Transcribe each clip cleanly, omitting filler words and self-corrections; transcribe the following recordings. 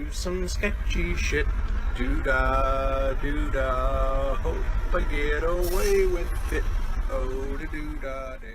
do some sketchy shit. Do-da, do-da, hope I get away with it. Oh, do-da-day.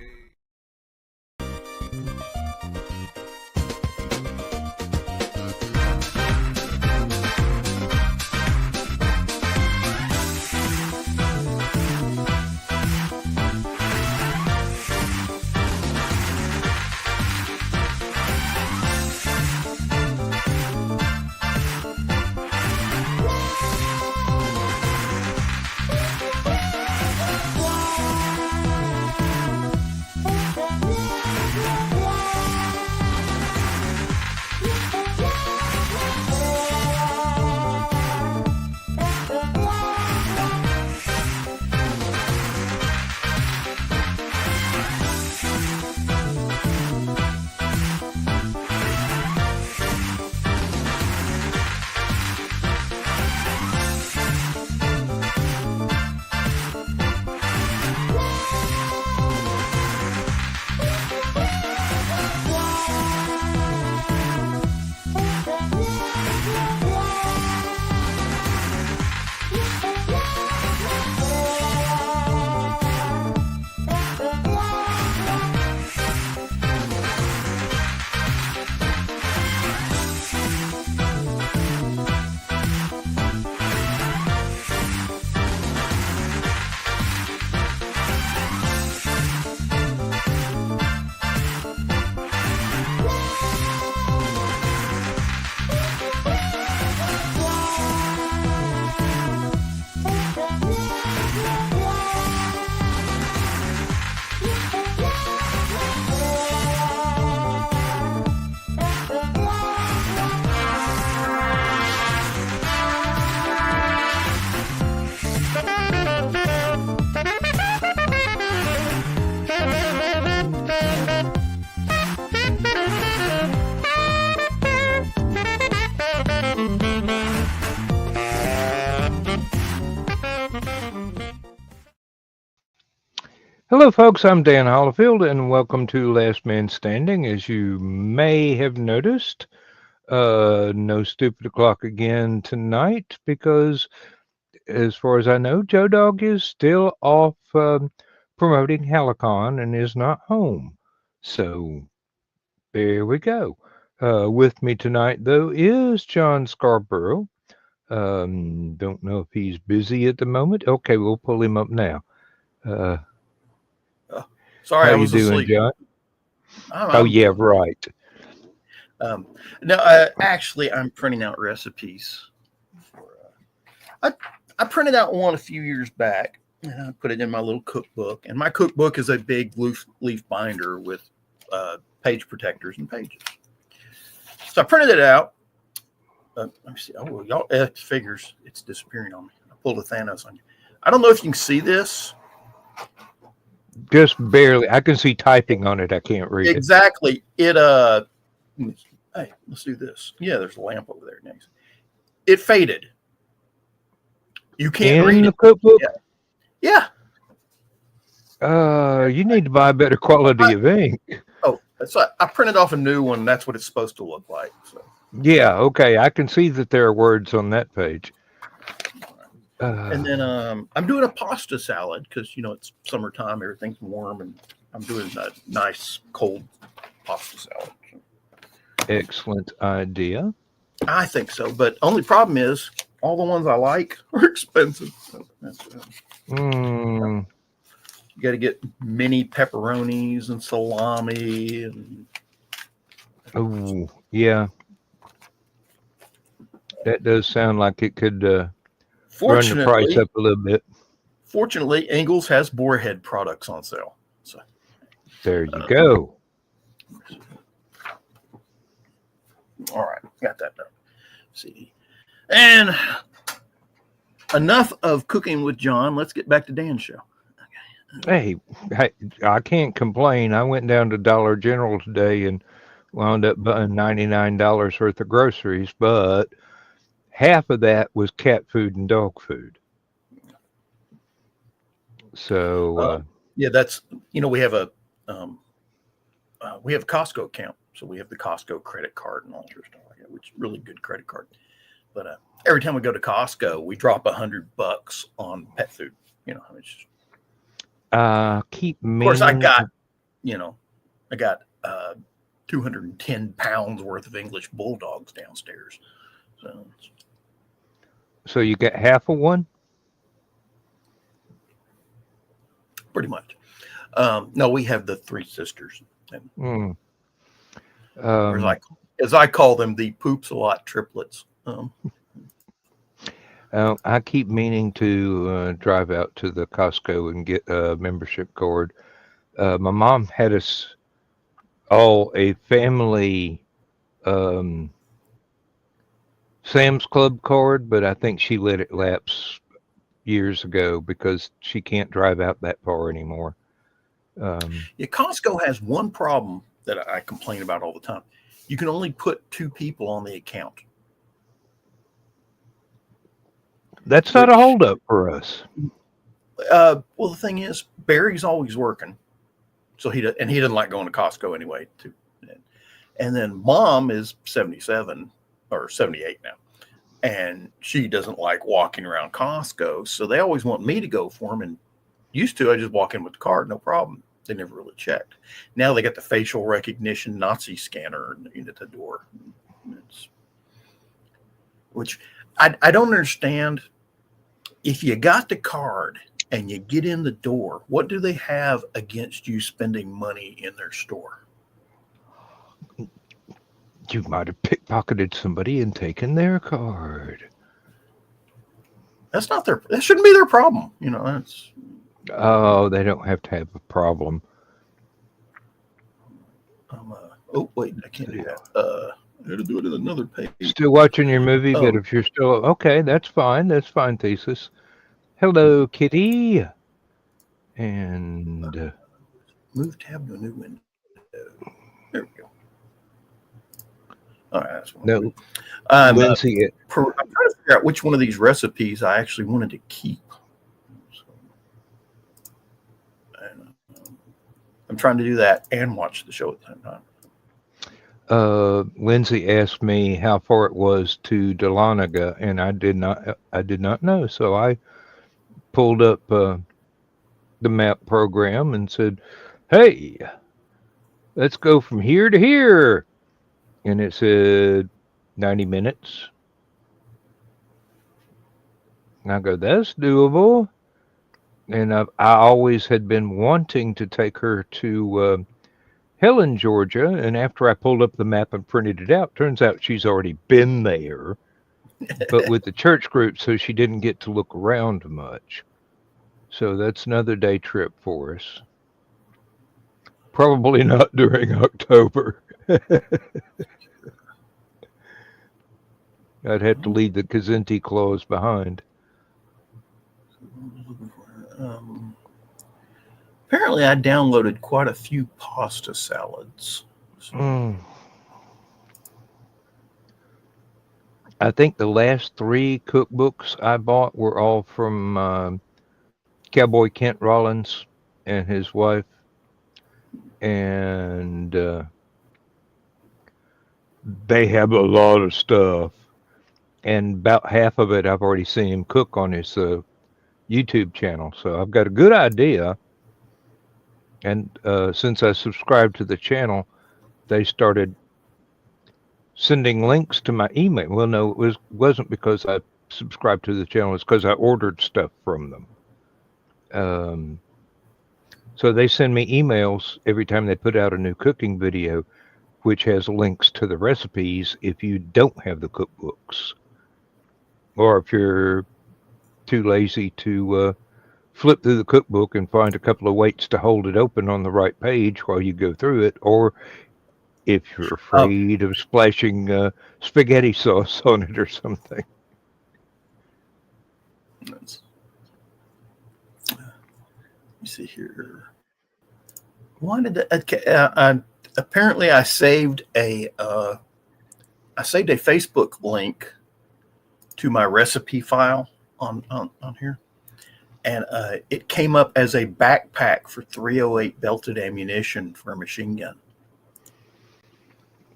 Hello, folks. I'm Dan Hollifield, and welcome to Last Man Standing. As you may have noticed, no stupid o'clock again tonight because, as far as I know, Joe Dog is still off promoting Helicon and is not home. So there we go. With me tonight, though, is John Scarborough. Don't know if he's busy at the moment. Okay, we'll pull him up now. Sorry, How I you was doing, asleep. John? I'm Yeah, doing right. No, actually, I'm printing out recipes. I printed out one a few years back, and I put it in my little cookbook. And my cookbook is a big leaf binder with page protectors and pages. So I printed it out. Let me see. Oh, y'all, figures. It's disappearing on me. I pulled a Thanos on you. I don't know if you can see this. Just barely. I can see typing on it. I can't read it. Exactly. Hey, let's do this. Yeah, there's a lamp over there next. It faded. You can't read In the it. cookbook? Yeah. You need to buy a better quality of ink. Oh, that's right. I printed off a new one. That's what it's supposed to look like. So. Yeah, okay. I can see that there are words on that page. And then I'm doing a pasta salad because, it's summertime. Everything's warm, and I'm doing a nice cold pasta salad. Excellent idea. I think so. But only problem is all the ones I like are expensive. So you got to get mini pepperonis and salami. Oh, yeah. That does sound like it could run the price up a little bit. Fortunately, Ingles has Boarhead products on sale. So there you go. All right, got that done. See, and enough of cooking with John. Let's get back to Dan's show. Okay. Hey, I can't complain. I went down to Dollar General today and wound up buying $99 worth of groceries, but half of that was cat food and dog food. So yeah, that's we have a Costco account, so we have the Costco credit card and all that stuff like that, which is really good credit card. But every time we go to Costco, we drop $100 on pet food. You know, it's just, Keep of course, I meaning. got, you know, I got 210 pounds worth of English bulldogs downstairs. So So you get half of one? pretty much. No, we have the three sisters. And, Mm. or as I call them, the poops a lot triplets. I keep meaning to drive out to the Costco and get a membership card. My mom had us all a family Sam's Club card, but I think she let it lapse years ago because she can't drive out that far anymore. Yeah, Costco has one problem that I complain about all the time. You can only put 2 people on the account. That's not a holdup for us. Well, the thing is, Barry's always working, so he doesn't like going to Costco anyway. And then Mom is 77 or 78 now, and she doesn't like walking around Costco, so they always want me to go for them. And used to, I just walk in with the card, no problem. They never really checked. Now they got the facial recognition Nazi scanner at the door, which I don't understand. If you got the card and you get in the door, what do they have against you spending money in their store? You might have pickpocketed somebody and taken their card. That shouldn't be their problem. You know, Oh, they don't have to have a problem. oh, wait, I can't do that. I got to do it in another page. Still watching your movie, but if you're still okay, that's fine. That's fine, Thesis. Hello, Kitty. And move tab to a new window. There we go. All right, that's one. No, Lindsay. I'm trying to figure out which one of these recipes I actually wanted to keep. I'm trying to do that and watch the show at the same time. Lindsay asked me how far it was to Dahlonega, and I did not know. So I pulled up the map program and said, "Hey, let's go from here to here," and it said 90 minutes. And I go, "That's doable." And I always had been wanting to take her to Helen, Georgia, and after I pulled up the map and printed it out, turns out she's already been there, but with the church group, so she didn't get to look around much. So that's another day trip for us. Probably not during October. I'd have to leave the Kazinti clause behind. Apparently, I downloaded quite a few pasta salads. So. I think the last 3 cookbooks I bought were all from Cowboy Kent Rollins and his wife. And they have a lot of stuff. And about half of it I've already seen him cook on his YouTube channel. So I've got a good idea. And since I subscribed to the channel, they started sending links to my email. Well, no, it wasn't because I subscribed to the channel. It's because I ordered stuff from them. So they send me emails every time they put out a new cooking video, which has links to the recipes if you don't have the cookbooks. Or if you're too lazy to flip through the cookbook and find a couple of weights to hold it open on the right page while you go through it, or if you're afraid of splashing spaghetti sauce on it or something. Let me see here. Why did that? Apparently, I saved a Facebook link to my recipe file on here, and it came up as a backpack for .308 belted ammunition for a machine gun.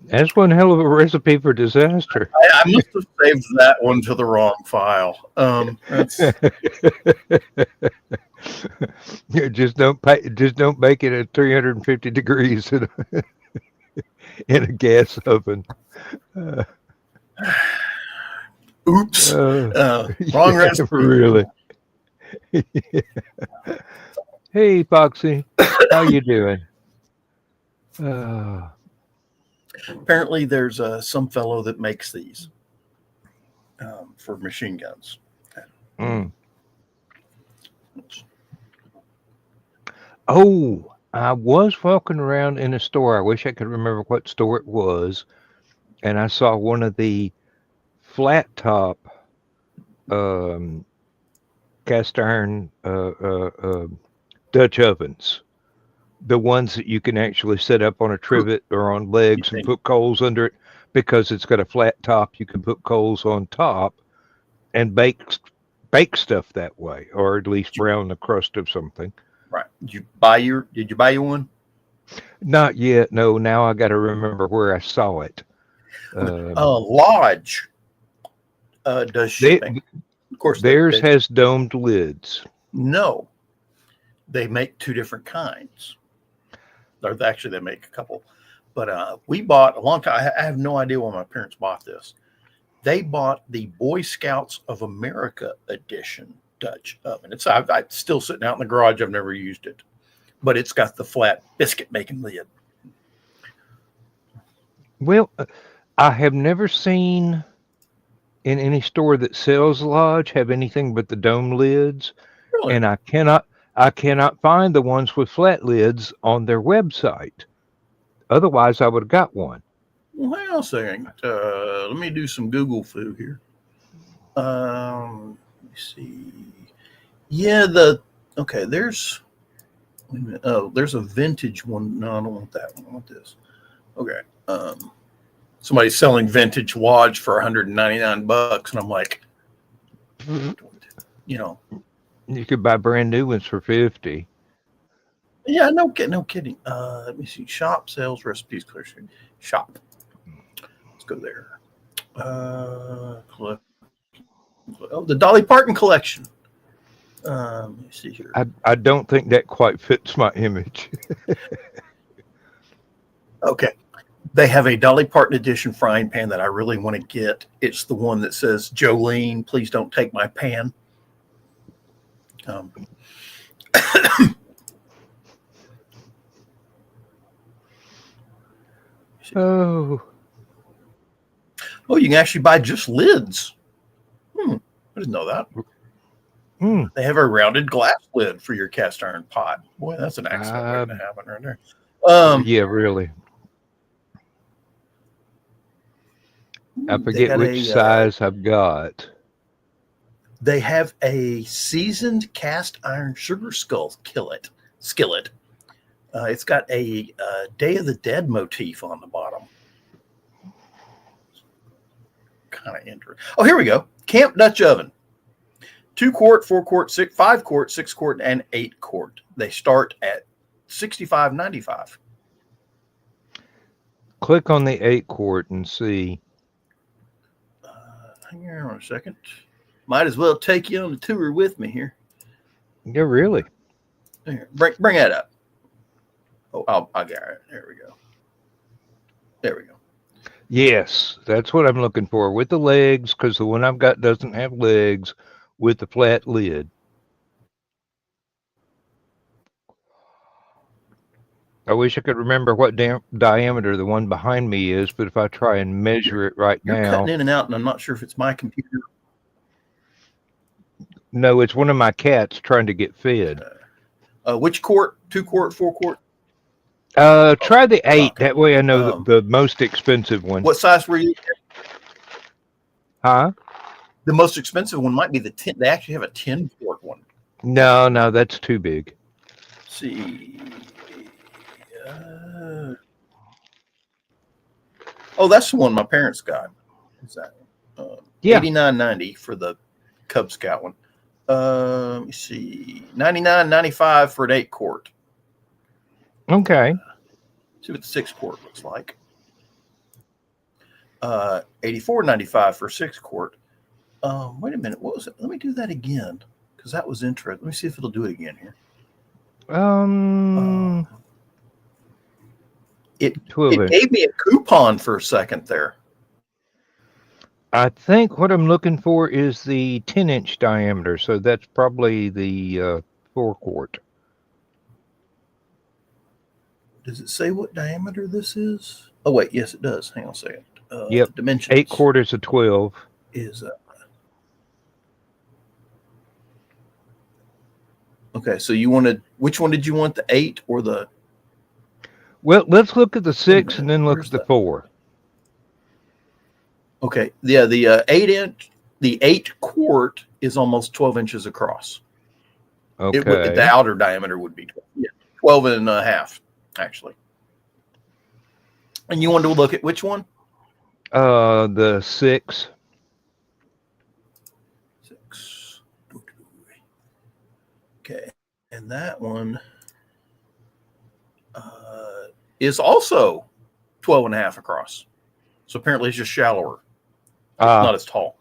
That's one hell of a recipe for disaster. I must have saved that one to the wrong file. That's Yeah, just don't bake it at 350 degrees in a gas oven. Uh, oops. uh, Wrong yeah, recipe. really. Hey, Foxy, how you doing? Uh, Apparently, there's some fellow that makes these for machine guns. mm. Oh, I was walking around in a store. I wish I could remember what store it was, and I saw one of the flat top um, cast iron Dutch ovens, the ones that you can actually set up on a trivet or on You legs and think? put coals under it because it's got a flat top. You can put coals on top and bake stuff that way, or at least brown the crust of something. Right. Did you buy you one? Not yet. No. Now I got to remember where I saw it. Um, Lodge does they, shipping. Of course, theirs has domed lids. no, they make two different kinds. Or actually, they make a couple. But we bought a long time. I have no idea why my parents bought this. They bought the Boy Scouts of America edition Dutch oven. It's still sitting out in the garage. I've never used it, but it's got the flat biscuit making lid. Well, I have never seen in any store that sells Lodge have anything but the dome lids, Really? and I cannot find the ones with flat lids on their website. Otherwise, I would have got one. Well, hang on a second. Let me do some Google foo here. Let me see. Yeah, okay. Wait a minute. Oh, there's a vintage one. No, I don't want that one. I want this. Okay. Somebody's selling vintage Lodge for $199, and I'm like, you know, You could buy brand new ones for 50. yeah, no kidding. Let me see. Shop sales recipes clear screen. Shop. Let's go there. The Dolly Parton collection. Let me see here. I don't think that quite fits my image. Okay. They have a Dolly Parton edition frying pan that I really want to get. It's the one that says, Jolene, please don't take my pan. Um, Oh, oh, you can actually buy just lids. I didn't know that. mm, They have a rounded glass lid for your cast iron pot. Boy, that's an excellent way uh, to have it right there. Um, yeah, really. I they forget got which a size I've got. they have a seasoned cast iron sugar skull skillet. It's got a Day of the Dead motif on the bottom. Kind of interesting. Oh, here we go. Camp Dutch oven. 2 quart, 4 quart, 5 quart, 6 quart, and 8 quart. They start at $65.95. Click on the 8 quart and see. Hang on a second. Might as well take you on the tour with me here. Yeah, really. Here, bring that up. Oh, I'll get it. There we go. There we go. Yes, that's what I'm looking for with the legs, because the one I've got doesn't have legs with the flat lid. I wish I could remember what diameter the one behind me is, but if I try and You're, measure it right you're cutting now, in and out, and I'm not sure if it's my computer. no, it's one of my cats trying to get fed. Which quart? 2 quart, 4 quart? Try the 8. Okay. That way I know the most expensive one. What size were you? Huh? The most expensive one might be the 10. They actually have a 10 quart one. No, that's too big. Let's see. That's the one my parents got. What's that? Yeah. $89.90 for the Cub Scout one. Let me see. $99.95 for an 8 quart. Okay. See what the 6 quart looks like. $84.95 for 6 quart. Wait a minute, what was it? Let me do that again because that was interesting. Let me see if it'll do it again here. It 12 gave me a coupon for a second there. I think what I'm looking for is the 10-inch diameter, so that's probably the 4-quart. Does it say what diameter this is? Oh wait, yes it does. Hang on a second. Yep, Dimensions 8-quart is a 12. is okay. So you wanted, which one did you want, the 8 or the? Well, let's look at the 6 and then look at the 4. Okay, yeah, the 8-inch, the 8 quart is almost 12 inches across. Okay. The outer diameter would be 12 and a half, actually. And you wanted to look at which one? The 6. 6. Okay, and that one is also 12 and a half across. So apparently it's just shallower. It's not as tall.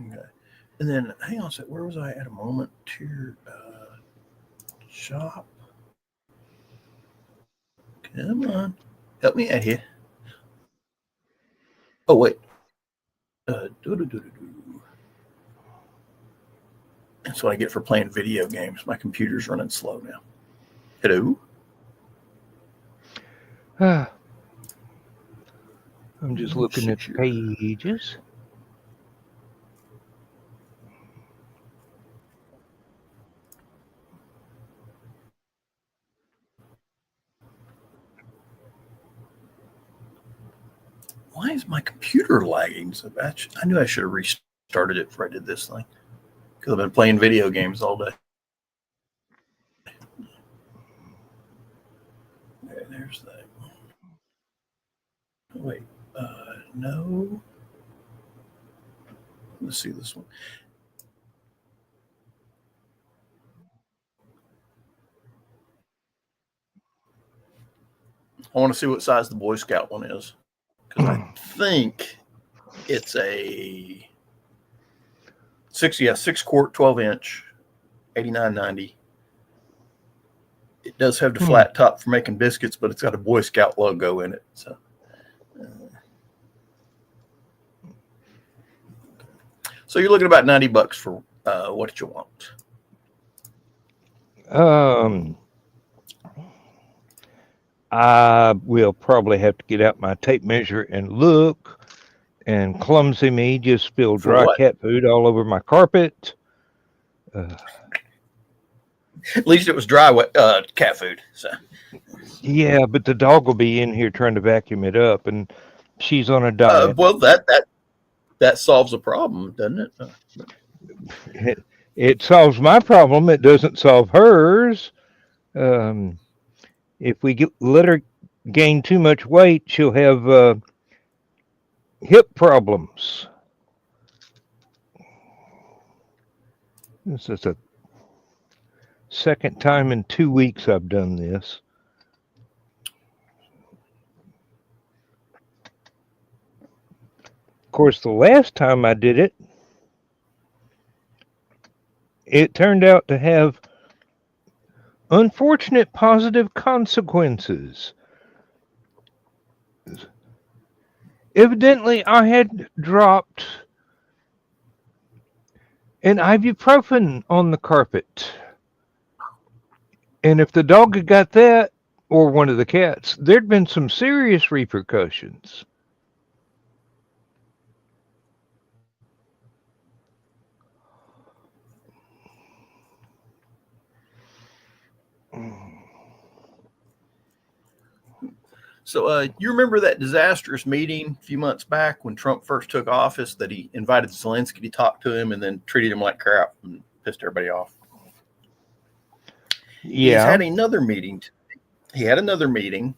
Okay. And then, hang on a sec. Where was I at a moment? Tier shop. Come on. Help me out here. Oh, wait. That's what I get for playing video games. My computer's running slow now. Hello? I'm just looking at the pages. Why is my computer lagging so bad? I knew I should have restarted it before I did this thing. Because I've been playing video games all day. Okay, there's that. Wait, no. Let's see this one. I want to see what size the Boy Scout one is. Because I think it's a 6 quart, 12 inch, $89.90. It does have the flat top for making biscuits, but it's got a Boy Scout logo in it. So you're looking at about $90 for what you want. I will probably have to get out my tape measure and look. And clumsy me just spilled dry cat food all over my carpet. At least it was dry cat food. So. Yeah, but the dog will be in here trying to vacuum it up, and she's on a diet. Well, that solves a problem, doesn't it? It solves my problem. It doesn't solve hers. If we let her gain too much weight, she'll have hip problems. This is the second time in 2 weeks I've done this. Of course, the last time I did it, it turned out to have unfortunate positive consequences. Evidently, I had dropped an ibuprofen on the carpet. And if the dog had got that, or one of the cats, there'd been some serious repercussions. So you remember that disastrous meeting a few months back when Trump first took office that he invited Zelensky to talk to him and then treated him like crap and pissed everybody off? Yeah. He's had another meeting. He had another meeting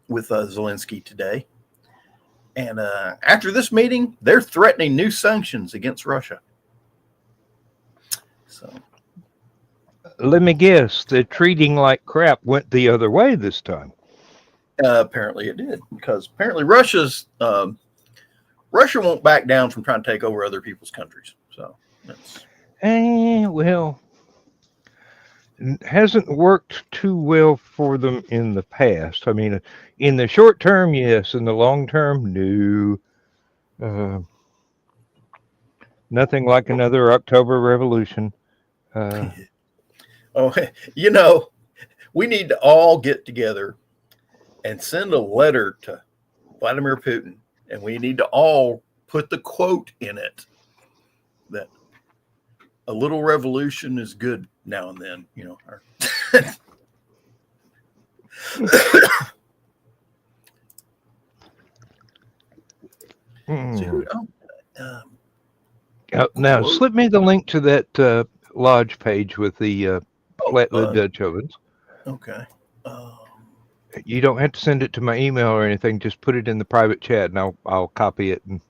with Zelensky today. And after this meeting, they're threatening new sanctions against Russia. So, let me guess, the treating like crap went the other way this time. Apparently it did, because apparently Russia won't back down from trying to take over other people's countries. So that's Well, hasn't worked too well for them in the past. I mean, in the short term, yes. In the long term, no. Uh, Nothing like another October Revolution. Uh, oh, you know, we need to all get together and send a letter to Vladimir Putin, and we need to all put the quote in it that a little revolution is good now and then, you know. So, now, slip me the link to that lodge page with the flat lid Dutch ovens. Okay. You don't have to send it to my email or anything. Just put it in the private chat, and I'll copy it. And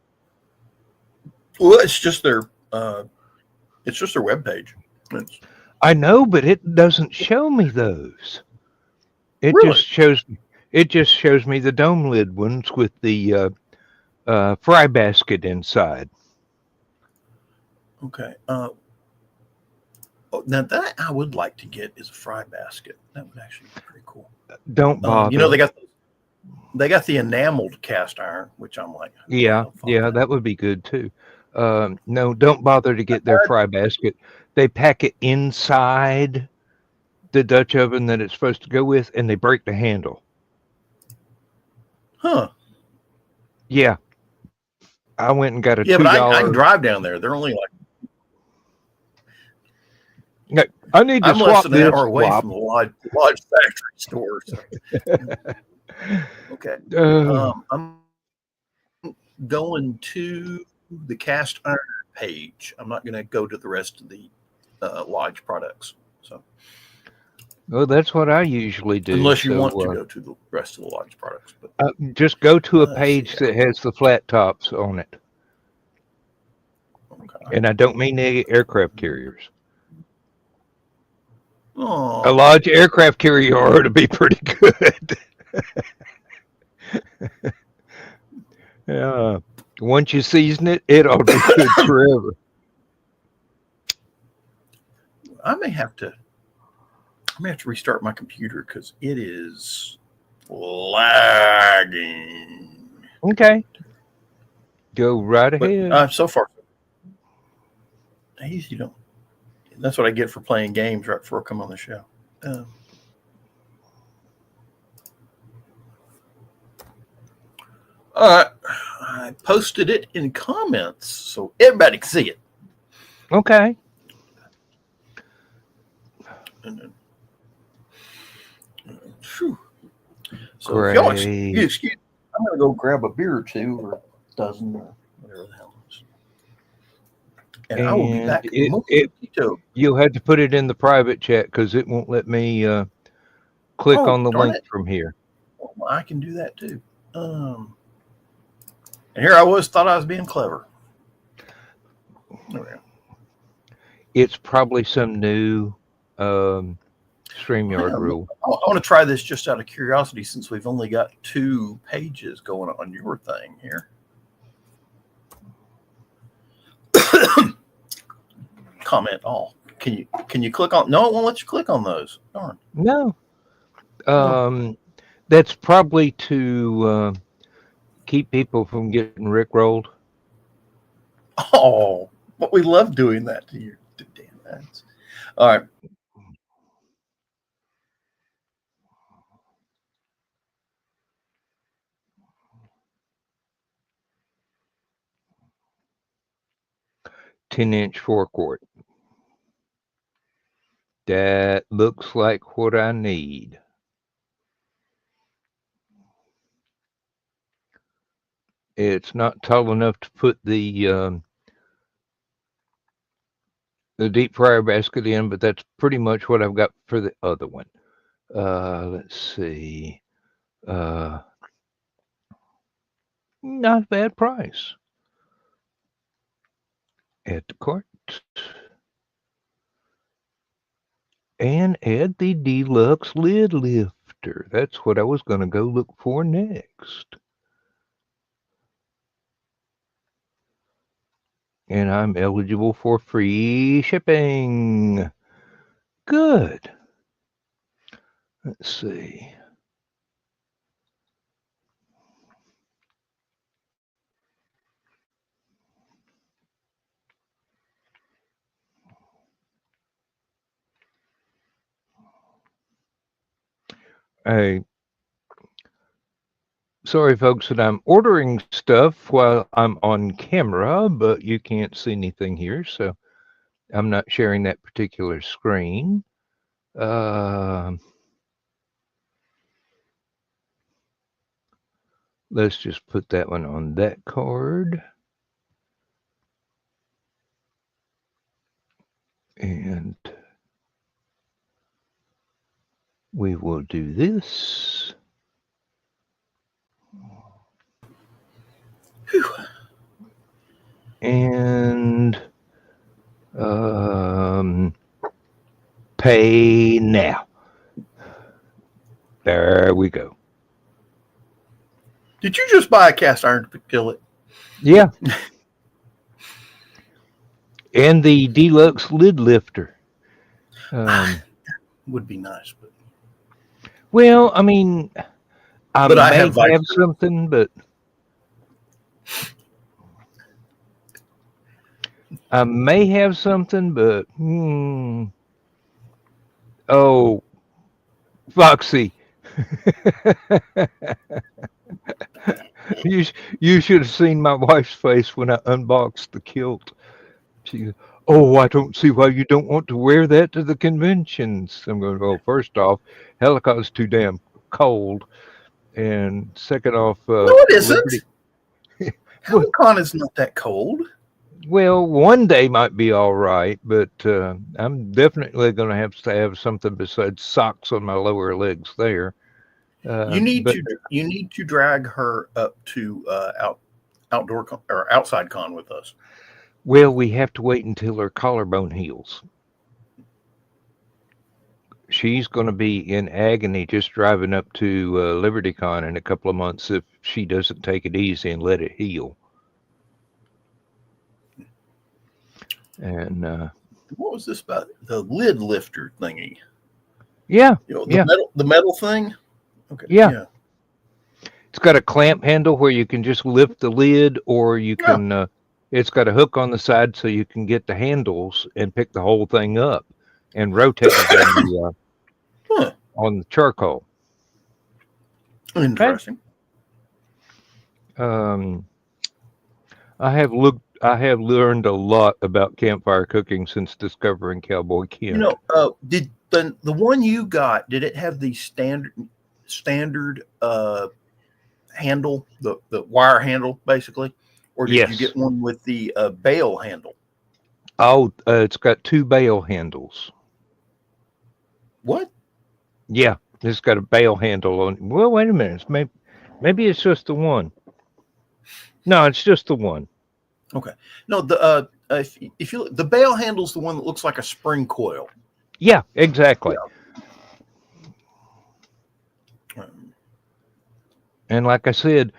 well, it's just their webpage. I know, but it doesn't show me those. It really? just shows me the dome lid ones with the fry basket inside. Okay. Now that I would like to get is a fry basket. That would actually be pretty cool. Don't bother. You know, they got the enameled cast iron, which I'm like, yeah, that would be good too. No, don't bother to get their fry basket. They pack it inside the Dutch oven that it's supposed to go with, and they break the handle. Huh? Yeah. I went and got a $2. Yeah, but I can drive down there. They're only like. I need to I'm swap less than an this. hour away from the lodge factory stores. Okay. I'm going to the cast iron page. I'm not going to go to the rest of the lodge products. So. Well, that's what I usually do. Unless you want to go to the rest of the lodge products, but just go to a page that has the flat tops on it. Okay. And I don't mean the aircraft carriers. Oh. A large aircraft carrier ought to be pretty good. Yeah. Once you season it, it ought to be good forever. I may have to restart my computer because it is lagging. Okay. Go right ahead. But, so far, easy. Don't. That's what I get for playing games right before I come on the show. All right. I posted it in comments so everybody can see it. Okay. So if y'all excuse me, I'm going to go grab a beer or two or a dozen or whatever the hell it is. And I will be back. You'll have to put it in the private chat because it won't let me click on the link from here. Well, I can do that too. And here I thought I was being clever. It's probably some new StreamYard rule. I want to try this just out of curiosity since we've only got 2 pages going on your thing here. Comment all. Can you click on? No, it won't let you click on those. Darn. No. That's probably to keep people from getting rickrolled. Oh, but we love doing that to you. Damn ads. All right. $10-inch forecourt. That looks like what I need. It's not tall enough to put the deep fryer basket in, but that's pretty much what I've got for the other one. Let's see. Not a bad price. Add to cart. And add the deluxe lid lift. lifter. That's what I was going to go look for next. And I'm eligible for free shipping. Good. Let's see. Sorry, folks, that I'm ordering stuff while I'm on camera, but you can't see anything here, so I'm not sharing that particular screen. Let's just put that one on that card. And we will do this. Whew. And pay now. There we go. Did you just buy a cast iron to kill it? Yeah. And the deluxe lid lifter. Would be nice, but well, I mean, I But I may have have something, but oh, Foxy. You should have seen my wife's face when I unboxed the kilt. She, oh, I don't see why you don't want to wear that to the conventions. I'm going, well, first off, Helicopter's too damn cold. And second off, no, it isn't. Liberty. Helicon is not that cold. Well, one day might be all right, but I'm definitely going to have something besides socks on my lower legs there. You need to drag her up to outdoor or outside con with us. Well, we have to wait until her collarbone heals. She's going to be in agony just driving up to LibertyCon in a couple of months if she doesn't take it easy and let it heal. And what was this about? The lid lifter thingy. Yeah. The metal thing. Okay. Yeah. It's got a clamp handle where you can just lift the lid, or you can. It's got a hook on the side so you can get the handles and pick the whole thing up and rotate it on the charcoal. Interesting. I have learned a lot about campfire cooking since discovering Cowboy Kent. Did the one you got, did it have the standard handle, the wire handle basically, or did you get one with the bail handle? Oh, it's got two bail handles. What? Yeah, it's got a bail handle on. Well, wait a minute. Maybe it's just the one. No, it's just the one. Okay. No, if you look, the bail handle's the one that looks like a spring coil. Yeah, exactly. Yeah. And like I said,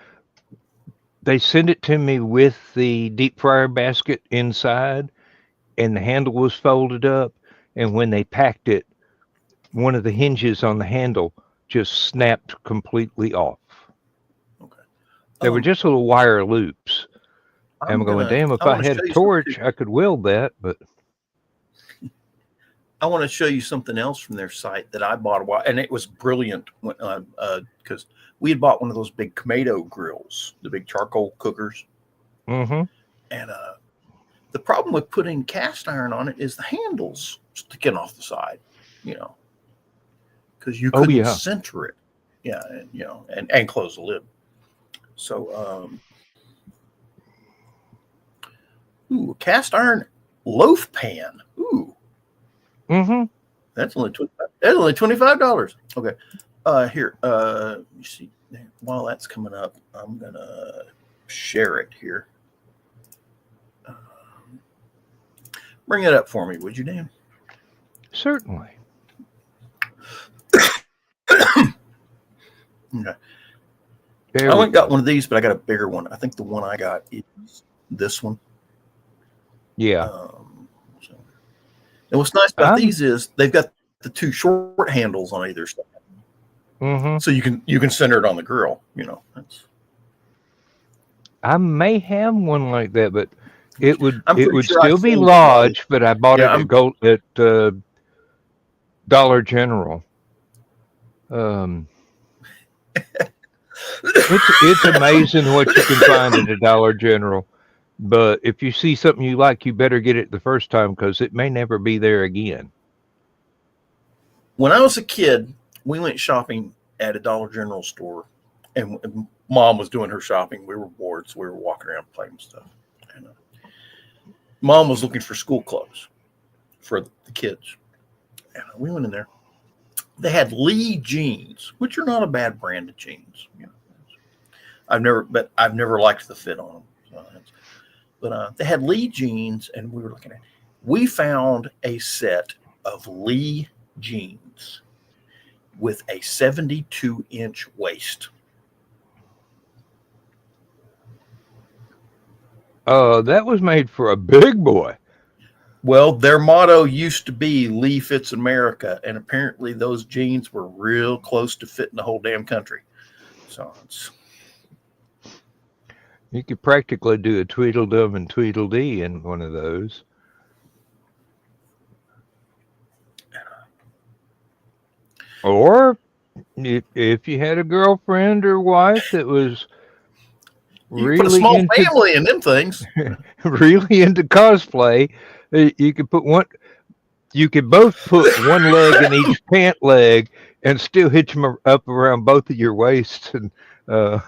they sent it to me with the deep fryer basket inside, and the handle was folded up. And when they packed it, one of the hinges on the handle just snapped completely off. Okay. They were just little wire loops. I'm going, damn, if I had a torch, I could weld that, but I want to show you something else from their site that I bought a while, and it was brilliant because we had bought one of those big Kamado grills, the big charcoal cookers. Mm-hmm. And the problem with putting cast iron on it is the handles sticking off the side, because you couldn't center it. Yeah, and close the lid. So, cast iron loaf pan. Ooh. Mm-hmm. That's only $25. Okay. Here. You see, while that's coming up, I'm gonna share it here. Bring it up for me, would you, Dan? Certainly. Okay. There I we went and got go. one of these, but I got a bigger one. I think the one I got is this one. Yeah. So. And what's nice about I'm. these is they've got the two short handles on either side, Mm-hmm. so you can center it on the grill. I may have one like that, but Which I'm it pretty would sure I've still be seen somebody. large. But I bought Yeah, it at Dollar General. It's amazing what you can find at a Dollar General. But if you see something you like, you better get it the first time because it may never be there again. when I was a kid, we went shopping at a Dollar General store, and Mom was doing her shopping. We were bored, so we were walking around playing stuff. And Mom was looking for school clothes for the kids, and we went in there. They had Lee jeans, which are not a bad brand of jeans. I've never liked the fit on them. But they had Lee jeans, and we were looking at. We found a set of Lee jeans with a 72-inch waist. That was made for a big boy. Well, their motto used to be "Lee fits America," and apparently those jeans were real close to fitting the whole damn country. So You could practically do a Tweedledum and Tweedledee in one of those. Or if you had a girlfriend or wife that was you can put a really small into family in them things. really into cosplay, you could put one. You could both put one leg in each pant leg and still hitch them up around both of your waists, and as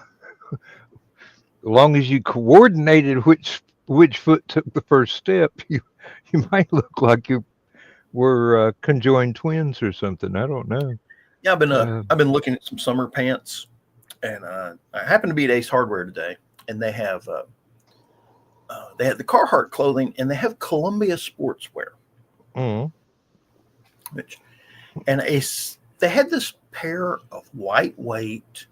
long as you coordinated which foot took the first step, you might look like you were conjoined twins or something. I don't know. Yeah, Uh, I've been looking at some summer pants, and I happen to be at Ace Hardware today, and they have the Carhartt clothing, and they have Columbia sportswear, mm, which and they had this pair of lightweight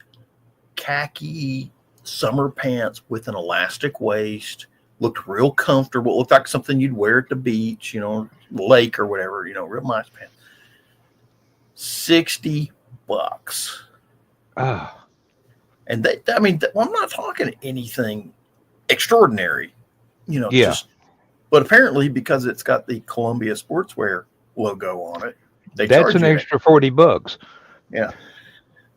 khaki summer pants with an elastic waist. Looked real comfortable. Looked like something you'd wear at the beach, lake or whatever. Real nice pants. $60. ah, And I'm not talking anything extraordinary, yeah, but apparently because it's got the Columbia Sportswear logo on it, they that's charge an you. extra $40. Yeah.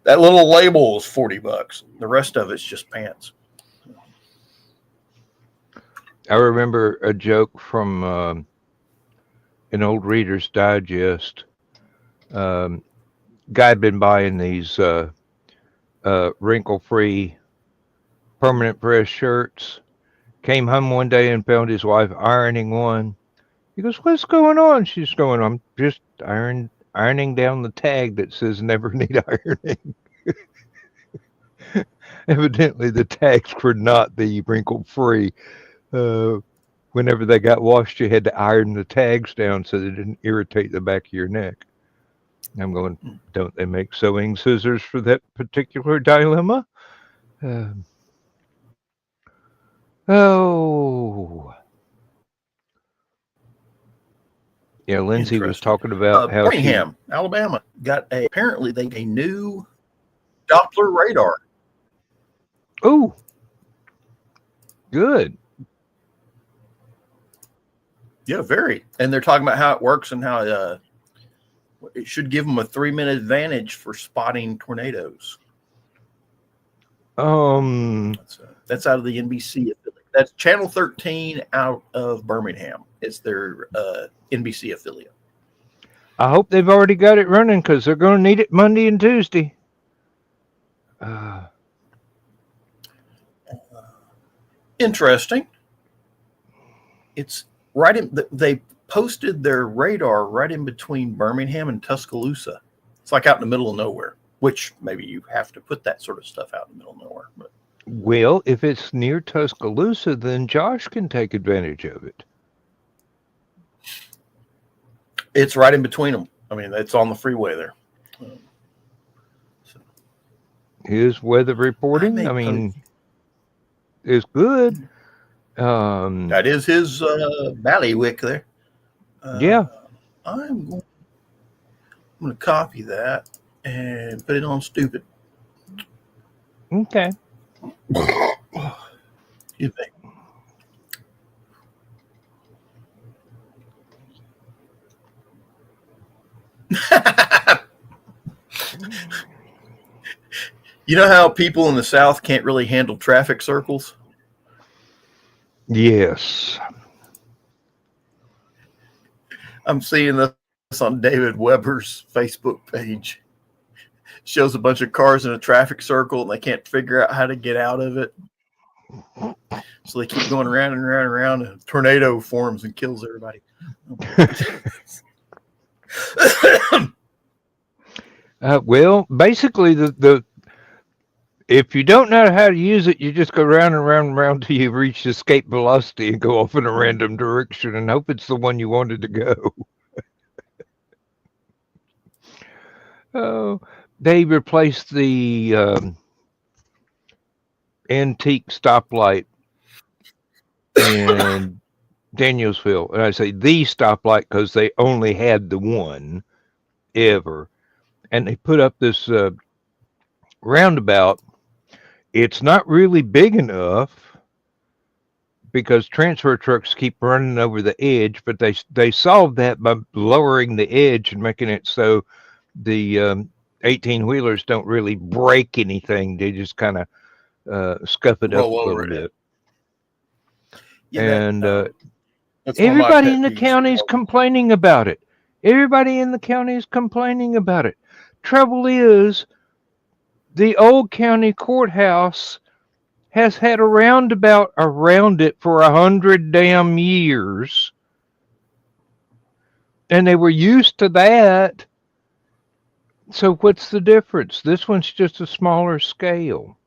That little label is $40. The rest of it's just pants. I remember a joke from an old Reader's Digest. Um, Guy had been buying these wrinkle-free permanent press shirts. Came home one day and found his wife ironing one. He goes, "What's going on?" She's going, "I'm just ironing down the tag that says never need ironing." Evidently, the tags were not the wrinkle-free. Uh, Whenever they got washed, you had to iron the tags down so they didn't irritate the back of your neck. I'm going, don't they make sewing scissors for that particular dilemma? Uh, oh, yeah. Lindsay was Interesting. talking about how she. Birmingham, Alabama, apparently they got a new Doppler radar. Oh, good. Yeah, very. And they're talking about how it works and how it should give them a 3-minute advantage for spotting tornadoes. That's out of the NBC affiliate. That's Channel 13 out of Birmingham. It's their NBC affiliate. I hope they've already got it running because they're going to need it Monday and Tuesday. Interesting. It's right in. They posted their radar right in between Birmingham and Tuscaloosa. It's like out in the middle of nowhere. Which maybe you have to put that sort of stuff out in the middle of nowhere. But Well, if it's near Tuscaloosa, then Josh can take advantage of it. it's right in between them. I mean, it's on the freeway there. his weather I reporting, may I mean, post. is good. That is his ballywick there. Yeah. I'm going to copy that and put it on stupid. Okay. You You know how people in the South can't really handle traffic circles? Yes. I'm seeing this on David Weber's Facebook page. Shows a bunch of cars in a traffic circle and they can't figure out how to get out of it. So they keep going around and around and around, and a tornado forms and kills everybody. Well, basically, the if you don't know how to use it, you just go round and round and round till you reach escape velocity and go off in a random direction and hope it's the one you wanted to go. Oh, they replaced the antique stoplight in Danielsville. And I say the stoplight because they only had the one ever. And they put up this roundabout. It's not really big enough because transfer trucks keep running over the edge, but they solved that by lowering the edge and making it so the 18 wheelers don't really break anything. They just kind of scuff it up Roll a over little it. bit. Yeah, And that's one of my everybody pet in the peeves. county is complaining about it. Everybody in the county is complaining about it. Trouble is, the old county courthouse has had a roundabout around it for 100 damn years. And they were used to that. So what's the difference? This one's just a smaller scale.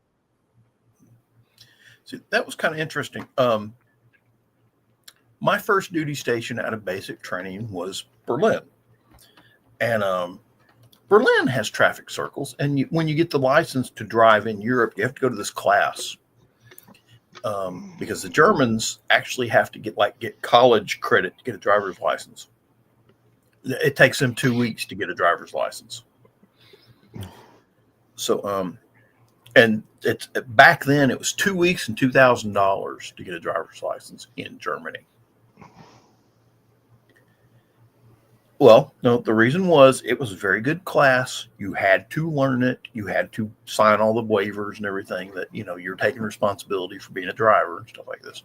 See, that was kind of interesting. My first duty station out of basic training was Berlin. And Berlin has traffic circles. And when you get the license to drive in Europe, you have to go to this class. Because the Germans actually have to get college credit to get a driver's license. It takes them 2 weeks to get a driver's license. So, and it's back then it was 2 weeks and $2,000 to get a driver's license in Germany. Well, no, the reason was it was a very good class. You had to learn it. You had to sign all the waivers and everything that, you're taking responsibility for being a driver and stuff like this.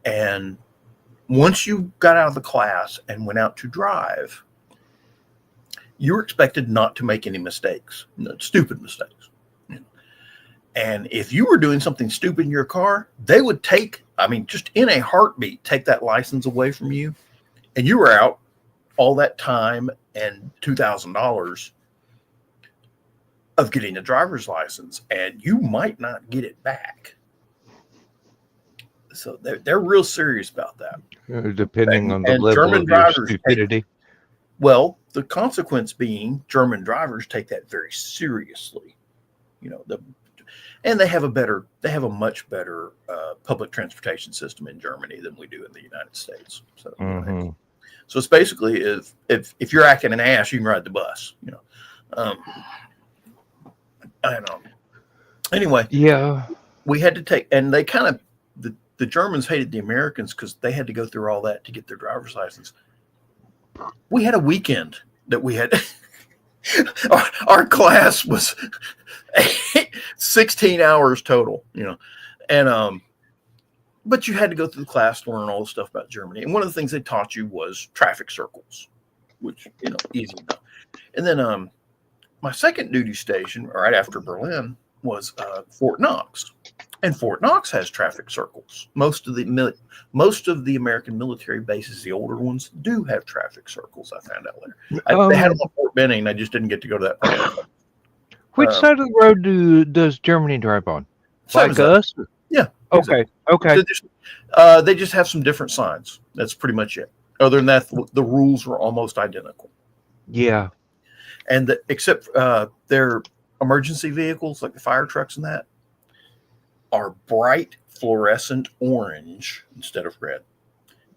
And once you got out of the class and went out to drive, you were expected not to make any mistakes, stupid mistakes. And if you were doing something stupid in your car, they would just in a heartbeat, take that license away from you. And you were out all that time and $2,000 of getting a driver's license, and you might not get it back. So they're real serious about that. Depending on the level German of your drivers stupidity. Well, the consequence being German drivers take that very seriously. And they have a much better public transportation system in Germany than we do in the United States. So, so it's basically if you're acting an ass, you can ride the bus. I know. Anyway, yeah, we had to take, and they kind of the Germans hated the Americans because they had to go through all that to get their driver's license. We had a weekend that we had. Our class was 16 hours total, and but you had to go through the class to learn all the stuff about Germany. And one of the things they taught you was traffic circles, which easy enough. And then my second duty station right after Berlin was Fort Knox, and Fort Knox has traffic circles. Most of the American military bases, the older ones, do have traffic circles. I found out later. They had them on Fort Benning. I just didn't get to go to that part. Which side of the road does Germany drive on? Like us? Yeah. Okay. Exactly. Okay. They just have some different signs. That's pretty much it. Other than that, the rules were almost identical. Yeah. And except emergency vehicles, like the fire trucks and that, are bright fluorescent orange instead of red.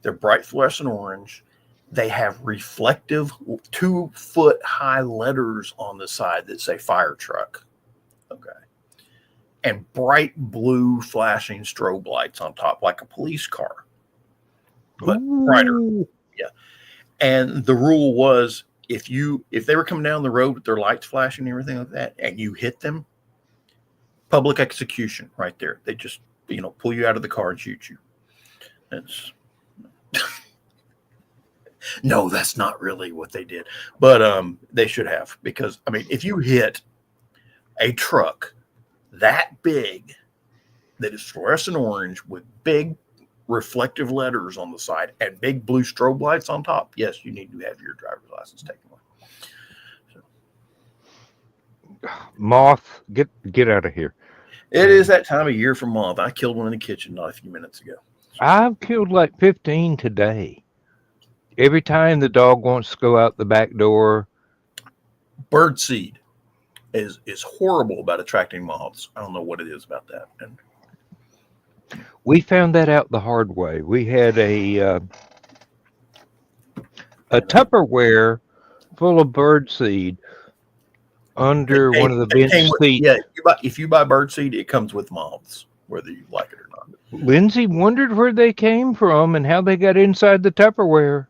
They're bright fluorescent orange. They have reflective 2-foot high letters on the side that say fire truck. Okay. And bright blue flashing strobe lights on top, like a police car, but brighter. Yeah. And the rule was if they were coming down the road with their lights flashing and everything like that, and you hit them, public execution right there. They just, pull you out of the car and shoot you. That's no, that's not really what they did, but they should have, because if you hit a truck that big that is fluorescent orange with big reflective letters on the side and big blue strobe lights on top, yes, you need to have your driver's license taken away. So. Moth, get out of here. It is that time of year for moth. I killed one in the kitchen not a few minutes ago. I've killed like 15 today. Every time the dog wants to go out the back door. Birdseed is horrible about attracting moths. I don't know what it is about that. And we found that out the hard way. We had a Tupperware full of birdseed under one of the bench seats. Yeah, if you buy birdseed, it comes with moths, whether you like it or not. Lindsay wondered where they came from and how they got inside the Tupperware.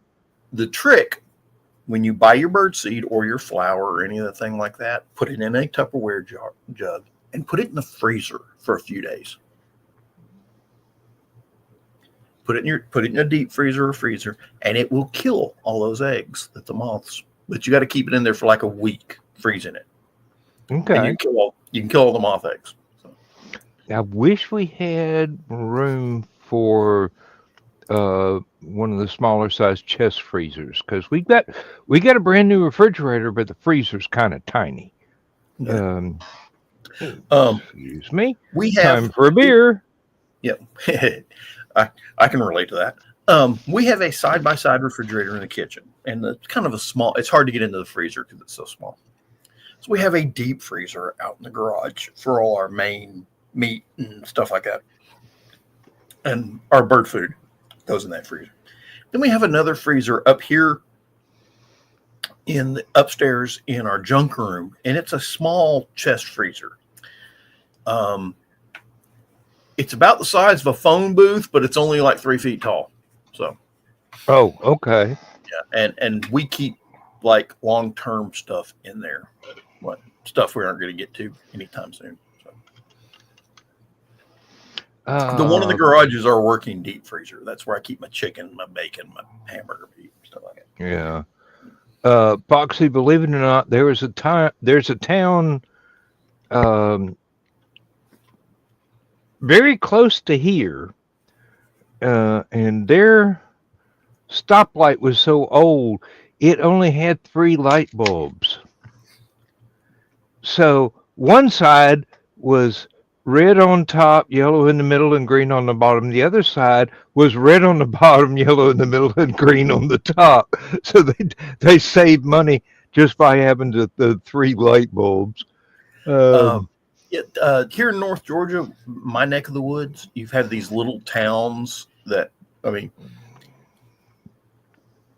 The trick, when you buy your birdseed or your flour or any other thing like that, put it in a Tupperware jug and put it in the freezer for a few days. Put it in a deep freezer or freezer, and it will kill all those eggs that the moths. But you got to keep it in there for like a week, freezing it. Okay. And you can kill all the moth eggs. So. I wish we had room for one of the smaller size chest freezers, because we got a brand new refrigerator, but the freezer's kind of tiny. Yeah. Excuse me. We have time for a beer. Yeah, I can relate to that. We have a side-by-side refrigerator in the kitchen, and it's kind of a small. It's hard to get into the freezer because it's so small. So we have a deep freezer out in the garage for all our main meat and stuff like that, and our bird food goes in that freezer. Then we have another freezer up here upstairs in our junk room, and it's a small chest freezer. It's about the size of a phone booth, but it's only like 3 feet tall. So, oh, okay, yeah, and we keep like long-term stuff in there, what stuff we aren't going to get to anytime soon. The one in the garage is our working deep freezer. That's where I keep my chicken, my bacon, my hamburger meat, stuff like that. Yeah. Foxy, believe it or not, there's a town very close to here, and their stoplight was so old, it only had 3 light bulbs. So one side was red on top, yellow in the middle, and green on the bottom. The other side was red on the bottom, yellow in the middle, and green on the top. So they saved money just by having the 3 light bulbs. Here in North Georgia, my neck of the woods, you've had these little towns that,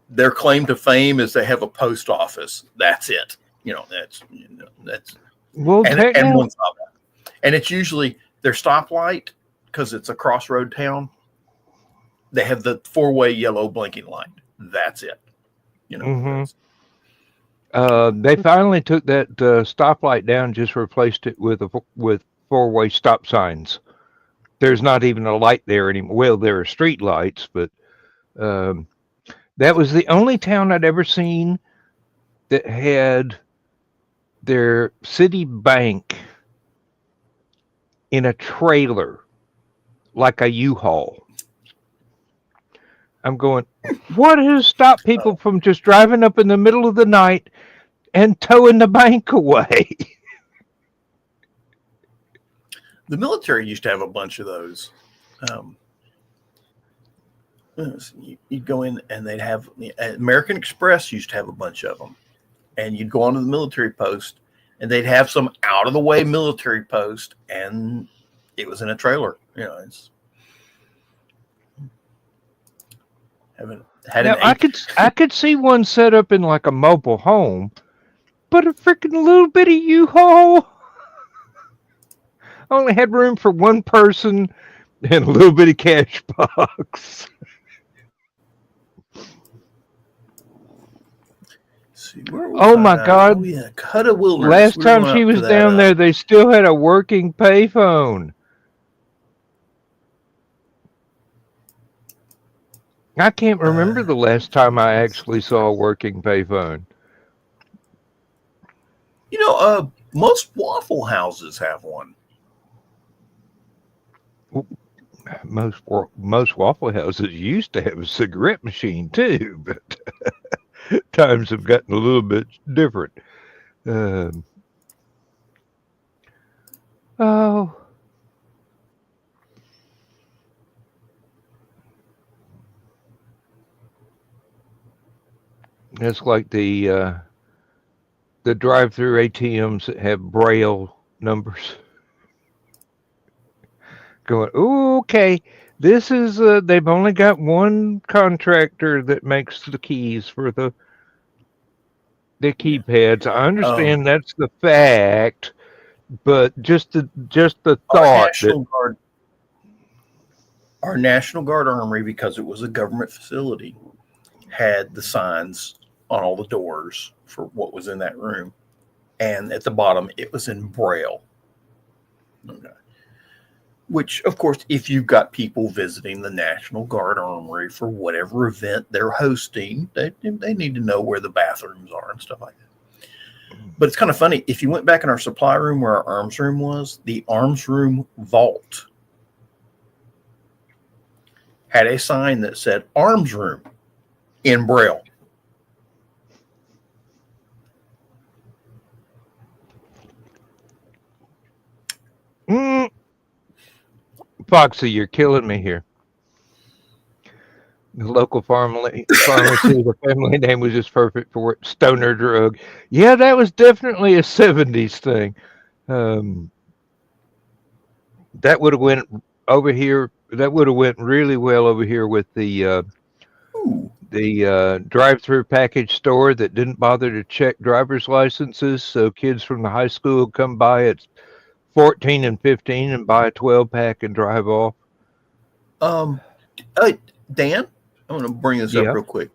their claim to fame is they have a post office. That's it. That's well, and one stop. And it's usually their stoplight, because it's a crossroad town. They have the 4-way yellow blinking light. That's it. They finally took that stoplight down, just replaced it with 4-way stop signs. There's not even a light there anymore. Well, there are street lights, but that was the only town I'd ever seen that had their city bank in a trailer, like a U-Haul. I'm going, what has stopped people from just driving up in the middle of the night and towing the bank away? The military used to have a bunch of those. You'd go in and they'd have American Express used to have a bunch of them, and you'd go onto the military post. and they'd have some out of the way military post, and it was in a trailer. It's had Now an I could see one set up in like a mobile home, but a freaking little bitty U-Haul only had room for one person and a little bitty cash box. See, where was Oh my I? God! Oh yeah, Cuda Wilderness. Last We were time going she up to was that. down there, they still had a working payphone. I can't remember the last time I actually saw a working payphone. Most Waffle Houses have one. Most Waffle Houses used to have a cigarette machine too, but times have gotten a little bit different. Um, oh, it's like the drive-through ATMs that have Braille numbers. Going, ooh, okay. This is they've only got one contractor that makes the keys for the keypads. I understand that's the fact, but just the Our thought that National Guard, our National Guard Armory, because it was a government facility, had the signs on all the doors for what was in that room, and at the bottom it was in Braille. Okay. Which, of course, if you've got people visiting the National Guard Armory for whatever event they're hosting, they need to know where the bathrooms are and stuff like that. But it's kind of funny. If you went back in our supply room where our arms room was, the arms room vault had a sign that said arms room in Braille. Foxy, you're killing me here. The local pharmacy, the family name was just perfect for it. Stoner drug. Yeah, that was definitely a '70s thing. That would have went over here. That would have went really well over here with the drive-through package store that didn't bother to check driver's licenses, so kids from the high school come by at 14 and 15 and buy a 12-pack and drive off. Dan, I'm going to bring this Yeah. up real quick.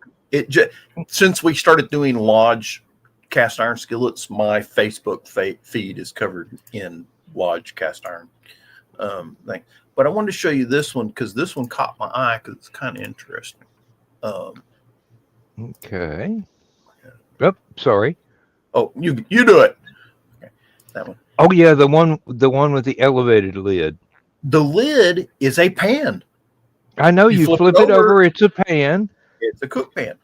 Since we started doing Lodge cast iron skillets, my Facebook feed is covered in Lodge cast iron thing. But I wanted to show you this one because this one caught my eye because it's kind of interesting. Okay. Oh, sorry. Oh, you do it. Okay, that one. Oh yeah, the one with the elevated lid. The lid is a pan. I know you flip it over. It's a pan. It's a cook pan.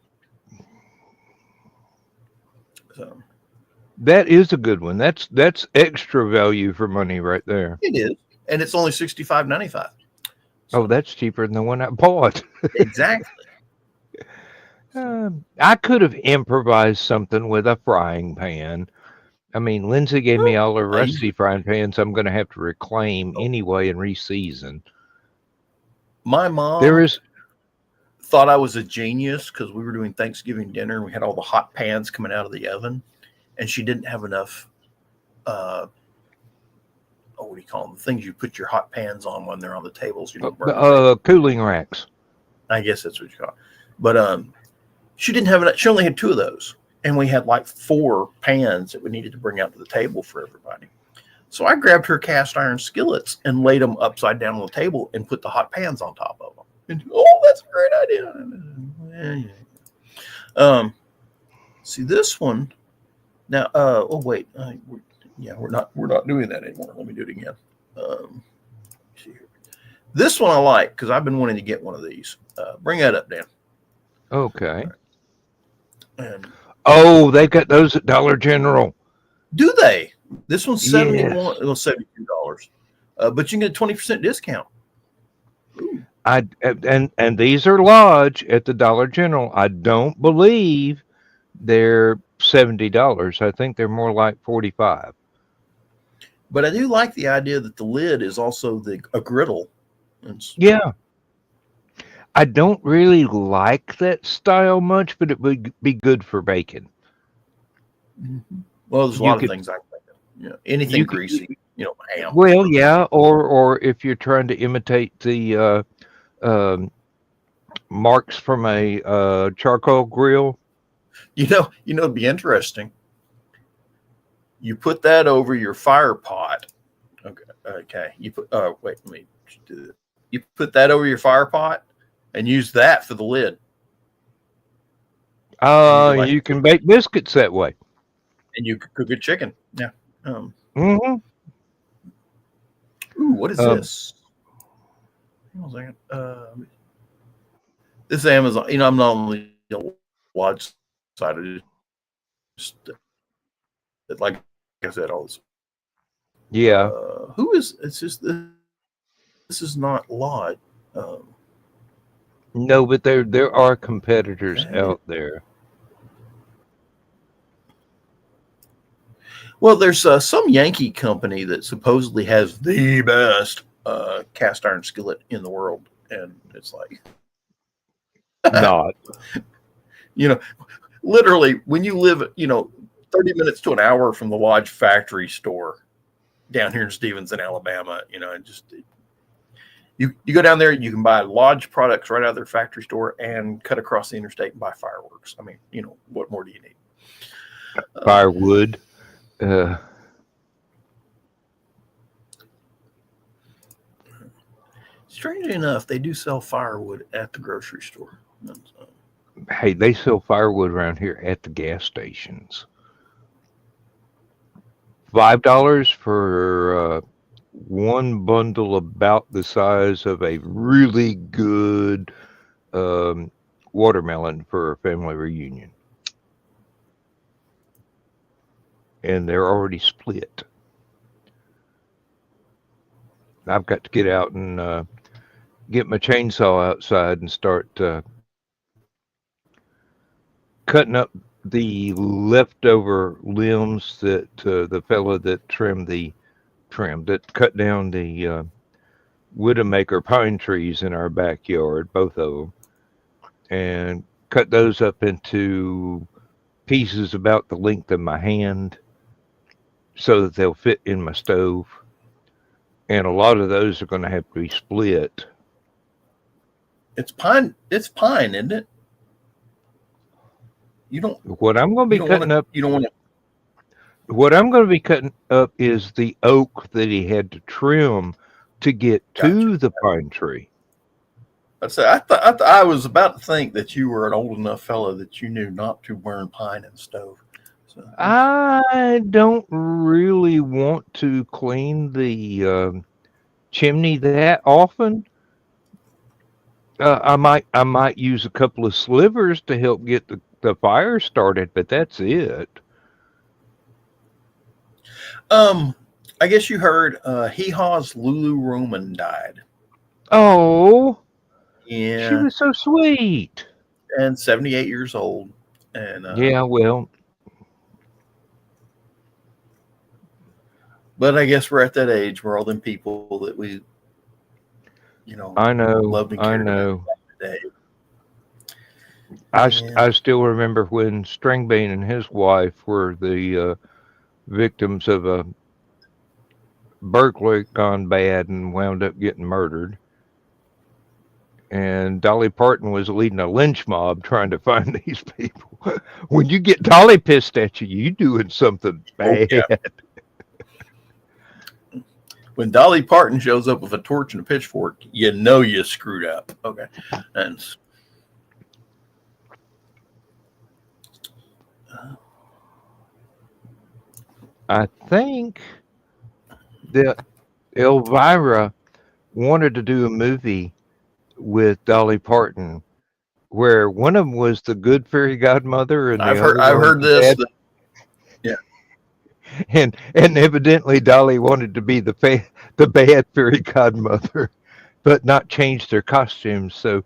So that is a good one. That's extra value for money right there. It is, and it's only $65.95. So, that's cheaper than the one I bought. Exactly. I could have improvised something with a frying pan. I mean, Lindsay gave me all her rusty frying pans I'm going to have to reclaim anyway and reseason. My mom thought I was a genius because we were doing Thanksgiving dinner and we had all the hot pans coming out of the oven, and she didn't have enough, what do you call them? The things you put your hot pans on when they're on the tables. Cooling racks. I guess that's what you call it. But she didn't have enough. She only had 2 of those. And we had like 4 pans that we needed to bring out to the table for everybody. So I grabbed her cast iron skillets and laid them upside down on the table and put the hot pans on top of them. And, that's a great idea. See this one now. Wait. We're not doing that anymore. Let me do it again. See here. This one I like because I've been wanting to get one of these. Bring that up, Dan. Okay. And they got those at Dollar General. Do they? This one's $71. Well, $72. But you can get a 20% discount. Ooh. And these are Lodge at the Dollar General. I don't believe they're $70. I think they're more like 45. But I do like the idea that the lid is also a griddle. Yeah. I don't really like that style much, but it would be good for bacon. Well, there's a You lot of could things I like. Anything you could greasy, ham. well, yeah, or if you're trying to imitate the marks from a charcoal grill. It'd be interesting. You put that over your fire pot. Okay. You put. Wait, let me do this. You put that over your fire pot and use that for the lid. You can bake biscuits that way. And you could cook a chicken. Yeah. Mm-hmm. Ooh, what is this? Hold on a second. This is Amazon. I'm not on the Lodge side. Just like I said, all this. Yeah. Who is? It's just this is not Lodge. No, but there are competitors out there. Well, there's some Yankee company that supposedly has the best cast iron skillet in the world, and it's like not. Literally, when you live, 30 minutes to an hour from the Lodge factory store down here in Stevenson, Alabama, you go down there, you can buy Lodge products right out of their factory store and cut across the interstate and buy fireworks. I mean, what more do you need? Firewood. Strangely enough, they do sell firewood at the grocery store. Hey, they sell firewood around here at the gas stations. $5 for one bundle about the size of a really good watermelon for a family reunion. And they're already split. I've got to get out and get my chainsaw outside and start cutting up the leftover limbs that the fella that that cut down the Widowmaker pine trees in our backyard, both of them, and cut those up into pieces about the length of my hand so that they'll fit in my stove. And a lot of those are going to have to be split. It's pine, isn't it? What I'm going to be cutting up. You don't want to. What I'm going to be cutting up is the oak that he had to trim to get to the pine tree. I was about to think that you were an old enough fellow that you knew not to burn pine in the stove. So. I don't really want to clean the chimney that often. I might use a couple of slivers to help get the fire started, but that's it. I guess you heard Hee Haw's Lulu Roman died. Oh, yeah, she was so sweet. And 78 years old. And yeah, well, but I guess we're at that age where all them people that we, I know, loved and cared about today. I still remember when Stringbean and his wife were the victims of a burglary gone bad and wound up getting murdered. And Dolly Parton was leading a lynch mob trying to find these people. When you get Dolly pissed at you, you doing something bad. Oh, yeah. When Dolly Parton shows up with a torch and a pitchfork, you screwed up. Okay. And I think that Elvira wanted to do a movie with Dolly Parton where one of them was the good fairy godmother and I've heard this. Yeah. And evidently Dolly wanted to be the bad fairy godmother, but not change their costumes. So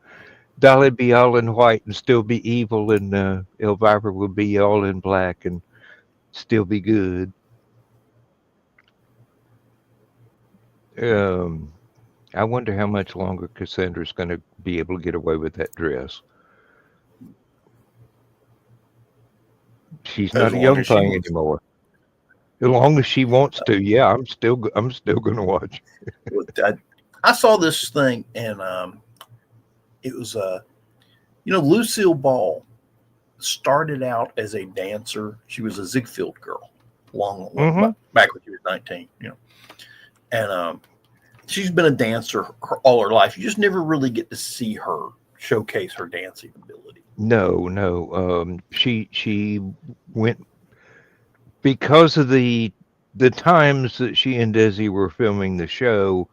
Dolly'd be all in white and still be evil, and Elvira would be all in black and still be good. Um, I wonder how much longer Cassandra's going to be able to get away with that dress. She's as not a long young as she thing wants. anymore. As long as she wants to, yeah, I'm still going to watch. I saw this thing, and it was Lucille Ball started out as a dancer. She was a Ziegfeld girl, Mm-hmm. back when she was 19. And she's been a dancer all her life. You just never really get to see her showcase her dancing ability. No, no. She went because of the times that she and Desi were filming the show.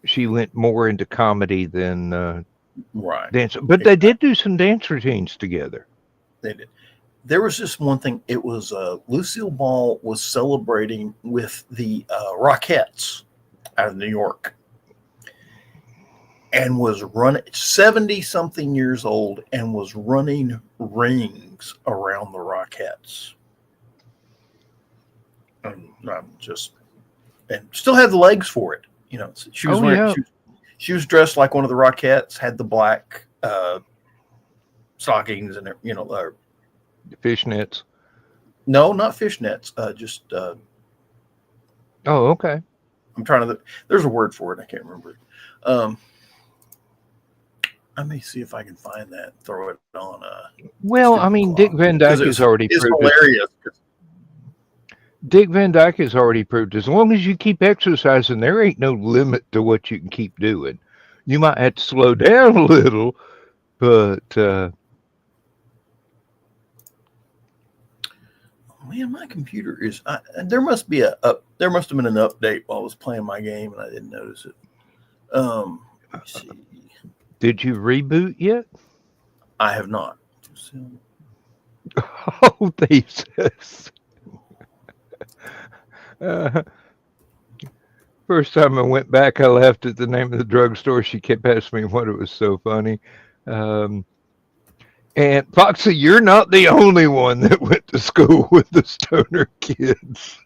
She went more into comedy than Right. dance. But they did do some dance routines together. They did. There was just one thing. It was Lucille Ball was celebrating with the Rockettes out of New York, and was running 70 something years old and was running rings around the Rockettes. And I'm just and still had the legs for it. She was Oh wearing yeah, she was dressed like one of the Rockettes, had the black stockings and fishnets. no, not fishnets, just Oh, okay. I'm trying to. There's a word for it. I can't remember it. I may see if I can find that. Throw it on Well, I Stupid mean, Dick Clock Van because Dyke has already it's proved it. hilarious. Dick Van Dyke has already proved as long as you keep exercising, there ain't no limit to what you can keep doing. You might have to slow down a little, but Man, my computer is. There must be there must have been an update while I was playing my game and I didn't notice it. Let me see. did you reboot yet? I have not. Oh, thesis. Uh, first time I went back, I laughed at the name of the drugstore. She kept asking me what it was so funny. Um, and Foxy, you're not the only one that went to school with the stoner kids.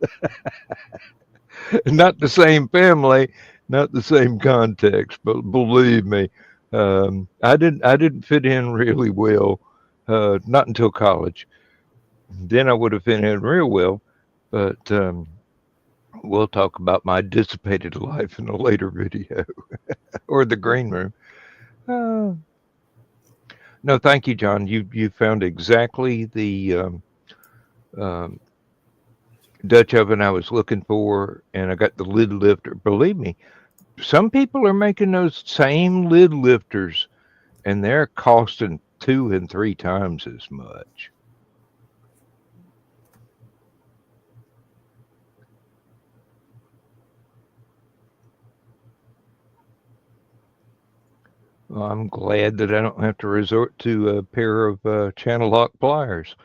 Not the same family, not the same context, but believe me, I didn't fit in really well. Not until college. Then I would have fit in real well, but we'll talk about my dissipated life in a later video or the green room. Uh, no, thank you, John. You found exactly the um, Dutch oven I was looking for, and I got the lid lifter. Believe me, some people are making those same lid lifters, and they're costing 2 and 3 times as much. Well, I'm glad that I don't have to resort to a pair of channel lock pliers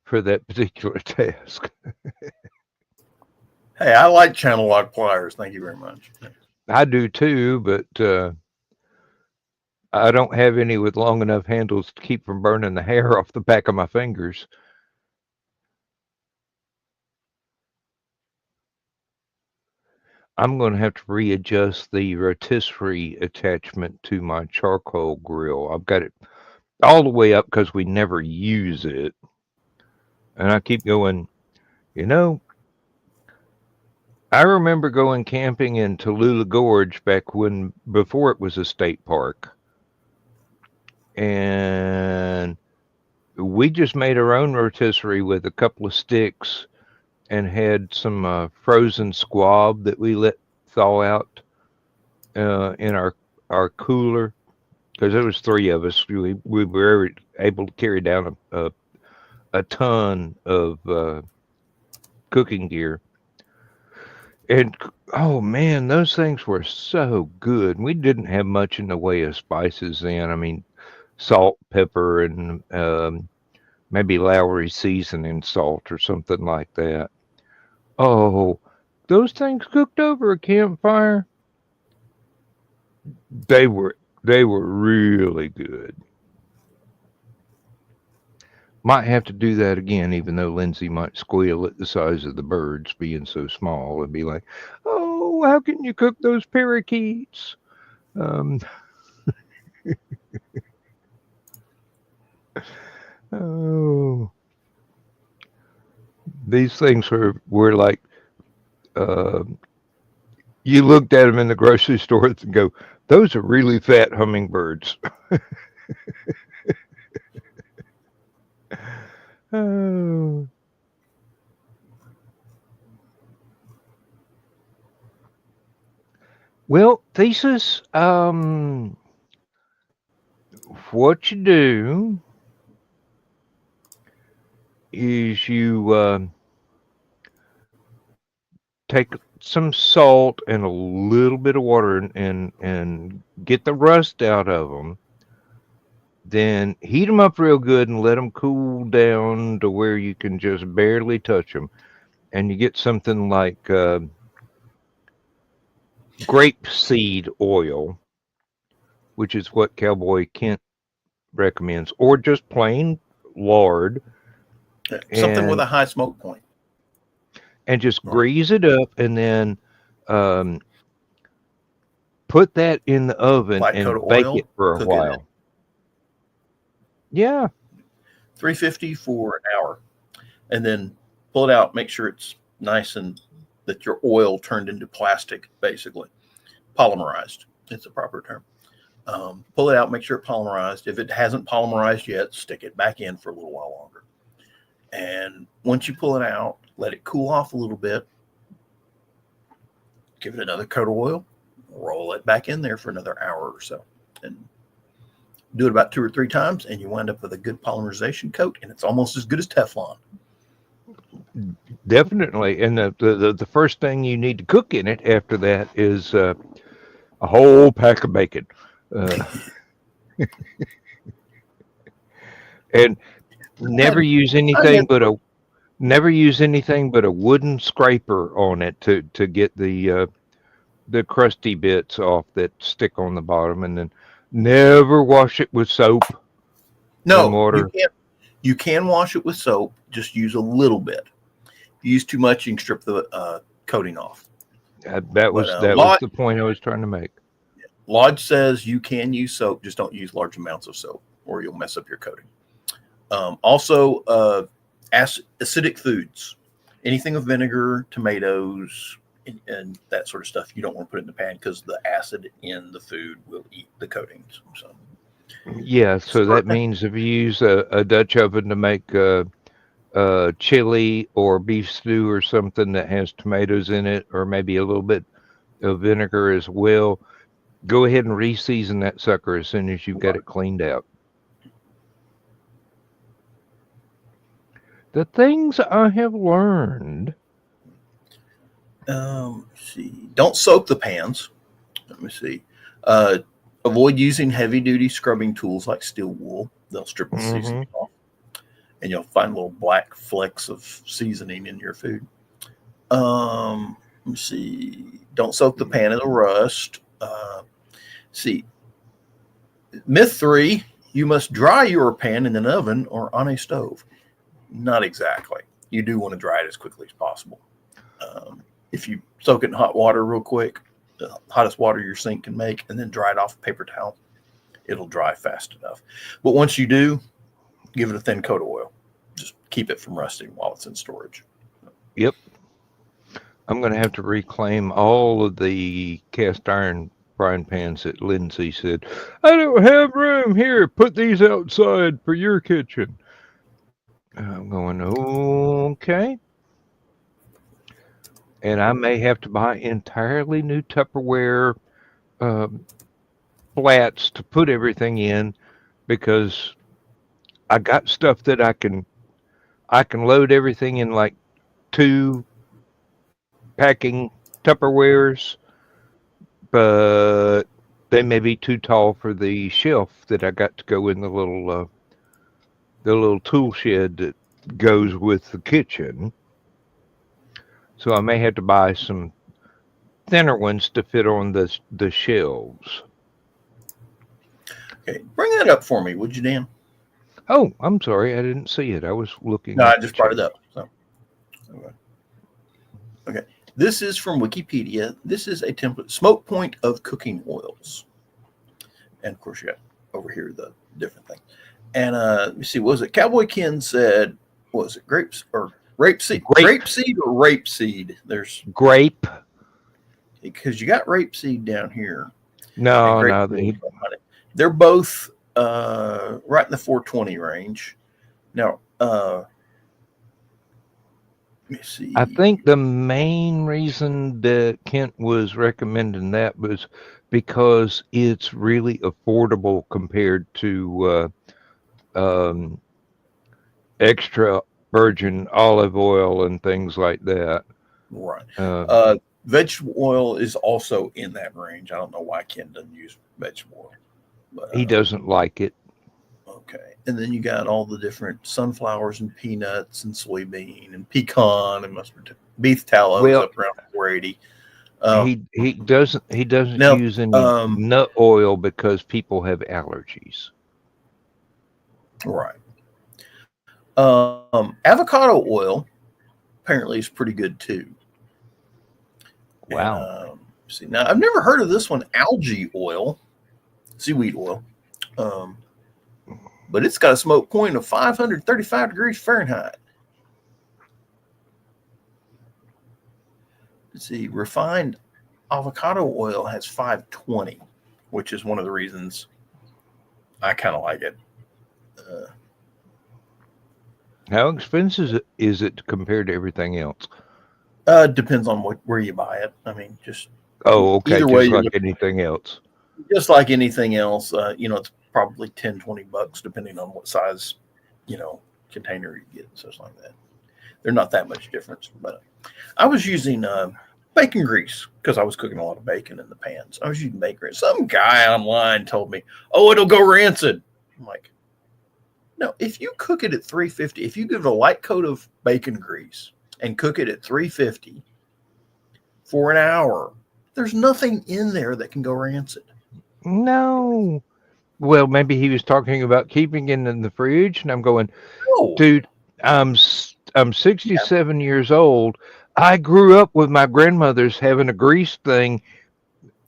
for that particular task. Hey, I like channel lock pliers. Thank you very much. I do too, but I don't have any with long enough handles to keep from burning the hair off the back of my fingers. I'm going to have to readjust the rotisserie attachment to my charcoal grill. I've got it all the way up because we never use it. And I keep going, you know, I remember going camping in Tallulah Gorge back when, before it was a state park. And we just made our own rotisserie with a couple of sticks and had some frozen squab that we let thaw out in our cooler because there was 3 of us. We were able to carry down a ton of cooking gear, and oh man, those things were so good. We didn't have much in the way of spices then. I mean, salt, pepper, and maybe Lowry seasoning salt or something like that. Oh, those things cooked over a campfire, they were they were really good. Might have to do that again, even though Lindsay might squeal at the size of the birds being so small and be like, "Oh, how can you cook those parakeets?" Um, oh, these things were like uh, you looked at them in the grocery store and go, "Those are really fat hummingbirds." Oh. Well, thesis. What you do is you take some salt and a little bit of water and get the rust out of them. Then heat them up real good and let them cool down to where you can just barely touch them. And you get something like grape seed oil, which is what Cowboy Kent recommends, or just plain lard, Something with and a high smoke point. just Or grease it up, and then um, put that in the oven light coat of and bake oil, it for a cook it at while. Yeah, 350 for an hour, and then pull it out. Make sure it's nice and that your oil turned into plastic, basically polymerized. It's a proper term. Pull it out, make sure it polymerized. If it hasn't polymerized yet, stick it back in for a little while longer. And once you pull it out, let it cool off a little bit. Give it another coat of oil, roll it back in there for another hour or so, and do it about 2 or 3 times, and you wind up with a good polymerization coat, and it's almost as good as Teflon. definitely. And the first thing you need to cook in it after that is a whole pack of bacon. Uh, and never use I had anything but a wooden scraper on it to get the crusty bits off that stick on the bottom, and then never wash it with soap and no, you water. can't. You can wash it with soap. Just use a little bit. If you use too much, you can strip the coating off. That But was that was the point I was trying to make. Lodge says you can use soap, just don't use large amounts of soap, or you'll mess up your coating. Also, acidic foods, anything with vinegar, tomatoes, and that sort of stuff, you don't want to put it in the pan because the acid in the food will eat the coatings. So, Yeah, so that means if you use a Dutch oven to make chili or beef stew or something that has tomatoes in it, or maybe a little bit of vinegar as well, go ahead and re-season that sucker as soon as you've got it cleaned out. The things I have learned. see, don't soak the pans. Let me see. Uh, Avoid using heavy duty scrubbing tools like steel wool. They'll strip the Hmm. seasoning off, and you'll find little black flecks of seasoning in your food. Let me see. Don't soak the pan; it'll rust. See, myth 3: you must dry your pan in an oven or on a stove. Not exactly. You do want to dry it as quickly as possible. If you soak it in hot water real quick, the hottest water your sink can make, and then dry it off a paper towel, it'll dry fast enough. But once you do, give it a thin coat of oil. Just keep it from rusting while it's in storage. Yep. I'm going to have to reclaim all of the cast iron frying pans that Lindsay said, I don't have room here. Put these outside for your kitchen. I'm going, okay. And I may have to buy entirely new Tupperware um, flats to put everything in because I got stuff that I can load everything in like 2 packing Tupperwares, but they may be too tall for the shelf that I got to go in the little tool shed that goes with the kitchen. So I may have to buy some thinner ones to fit on the shelves. Okay, bring that up for me, would you, Dan? Oh, I'm sorry, I didn't see it. I was looking No, at I the just brought it chat. up. So, okay. Okay. This is from Wikipedia. This is a template smoke point of cooking oils. And of course, you got over here the different things. And let me see, what was it? Cowboy Ken said, what was it, grapes or rapeseed? Grape, Grapeseed or rapeseed? There's grape. because you got rapeseed down here and No, grape. no, They're both right in the 420 range. Now, let me I see. think the main reason that Kent was recommending that was because it's really affordable compared to extra virgin olive oil and things like that. Right. Um, Uh, Vegetable oil is also in that range. I don't know why Ken doesn't use vegetable oil, but he doesn't like it. okay. And then you got all the different sunflowers and peanuts and soybean and pecan and mustard. Beef tallow is Well, up around 480. Uh, he doesn't now, use any nut oil because people have allergies. right. Avocado oil apparently is pretty good too. And Wow. see, now I've never heard of this one, algae oil, seaweed oil. Um, but it's got a smoke point of 535 degrees Fahrenheit. Let's see, refined avocado oil has 520, which is one of the reasons I kind of like it. How expensive is it compared to everything else? Depends on where you buy it. I mean, just Oh, okay, either way, just you're like looking, anything else. just like anything else. It's probably 10, $20 depending on what size, container you get and stuff like that. They're not that much difference. But I was using bacon grease because I was cooking a lot of bacon in the pans. I was using bacon grease. Some guy online told me, "Oh, it'll go rancid." I'm like, no. If you cook it at 350, if you give it a light coat of bacon grease and cook it at 350 for an hour, there's nothing in there that can go rancid. No. Well, maybe he was talking about keeping it in the fridge, and I'm going, No. dude, I'm 67 years old. I grew up with my grandmother's having a grease thing,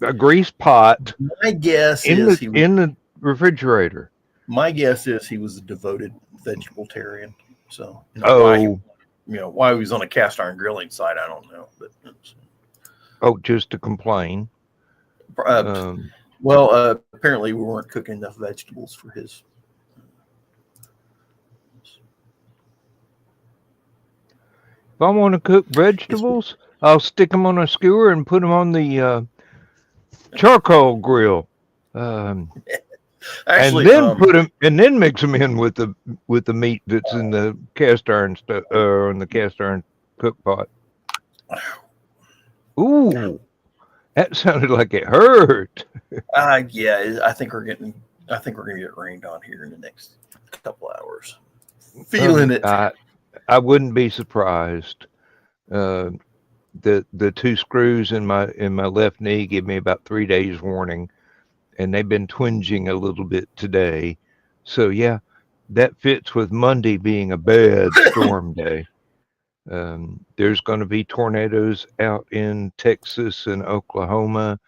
a grease pot My guess in is the he was. in the refrigerator. My guess is he was a devoted vegetarian. So Oh, why he was on a cast iron grilling site, I don't know. But oh, just to complain. uh, Um, apparently we weren't cooking enough vegetables for his. if I want to cook vegetables, I'll stick them on a skewer and put them on the charcoal grill. Um, and Actually, then put them and then mix them in with the meat that's in the cast iron in the cast iron cook pot. Ooh, that sounded like it hurt. yeah, I think we're gonna get rained on here in the next couple hours. Feeling Um, it. I I wouldn't be surprised. Uh, the two screws in my left knee give me about 3 days warning, and they've been twinging a little bit today. So yeah, that fits with Monday being a bad storm day. There's going to be tornadoes out in Texas and Oklahoma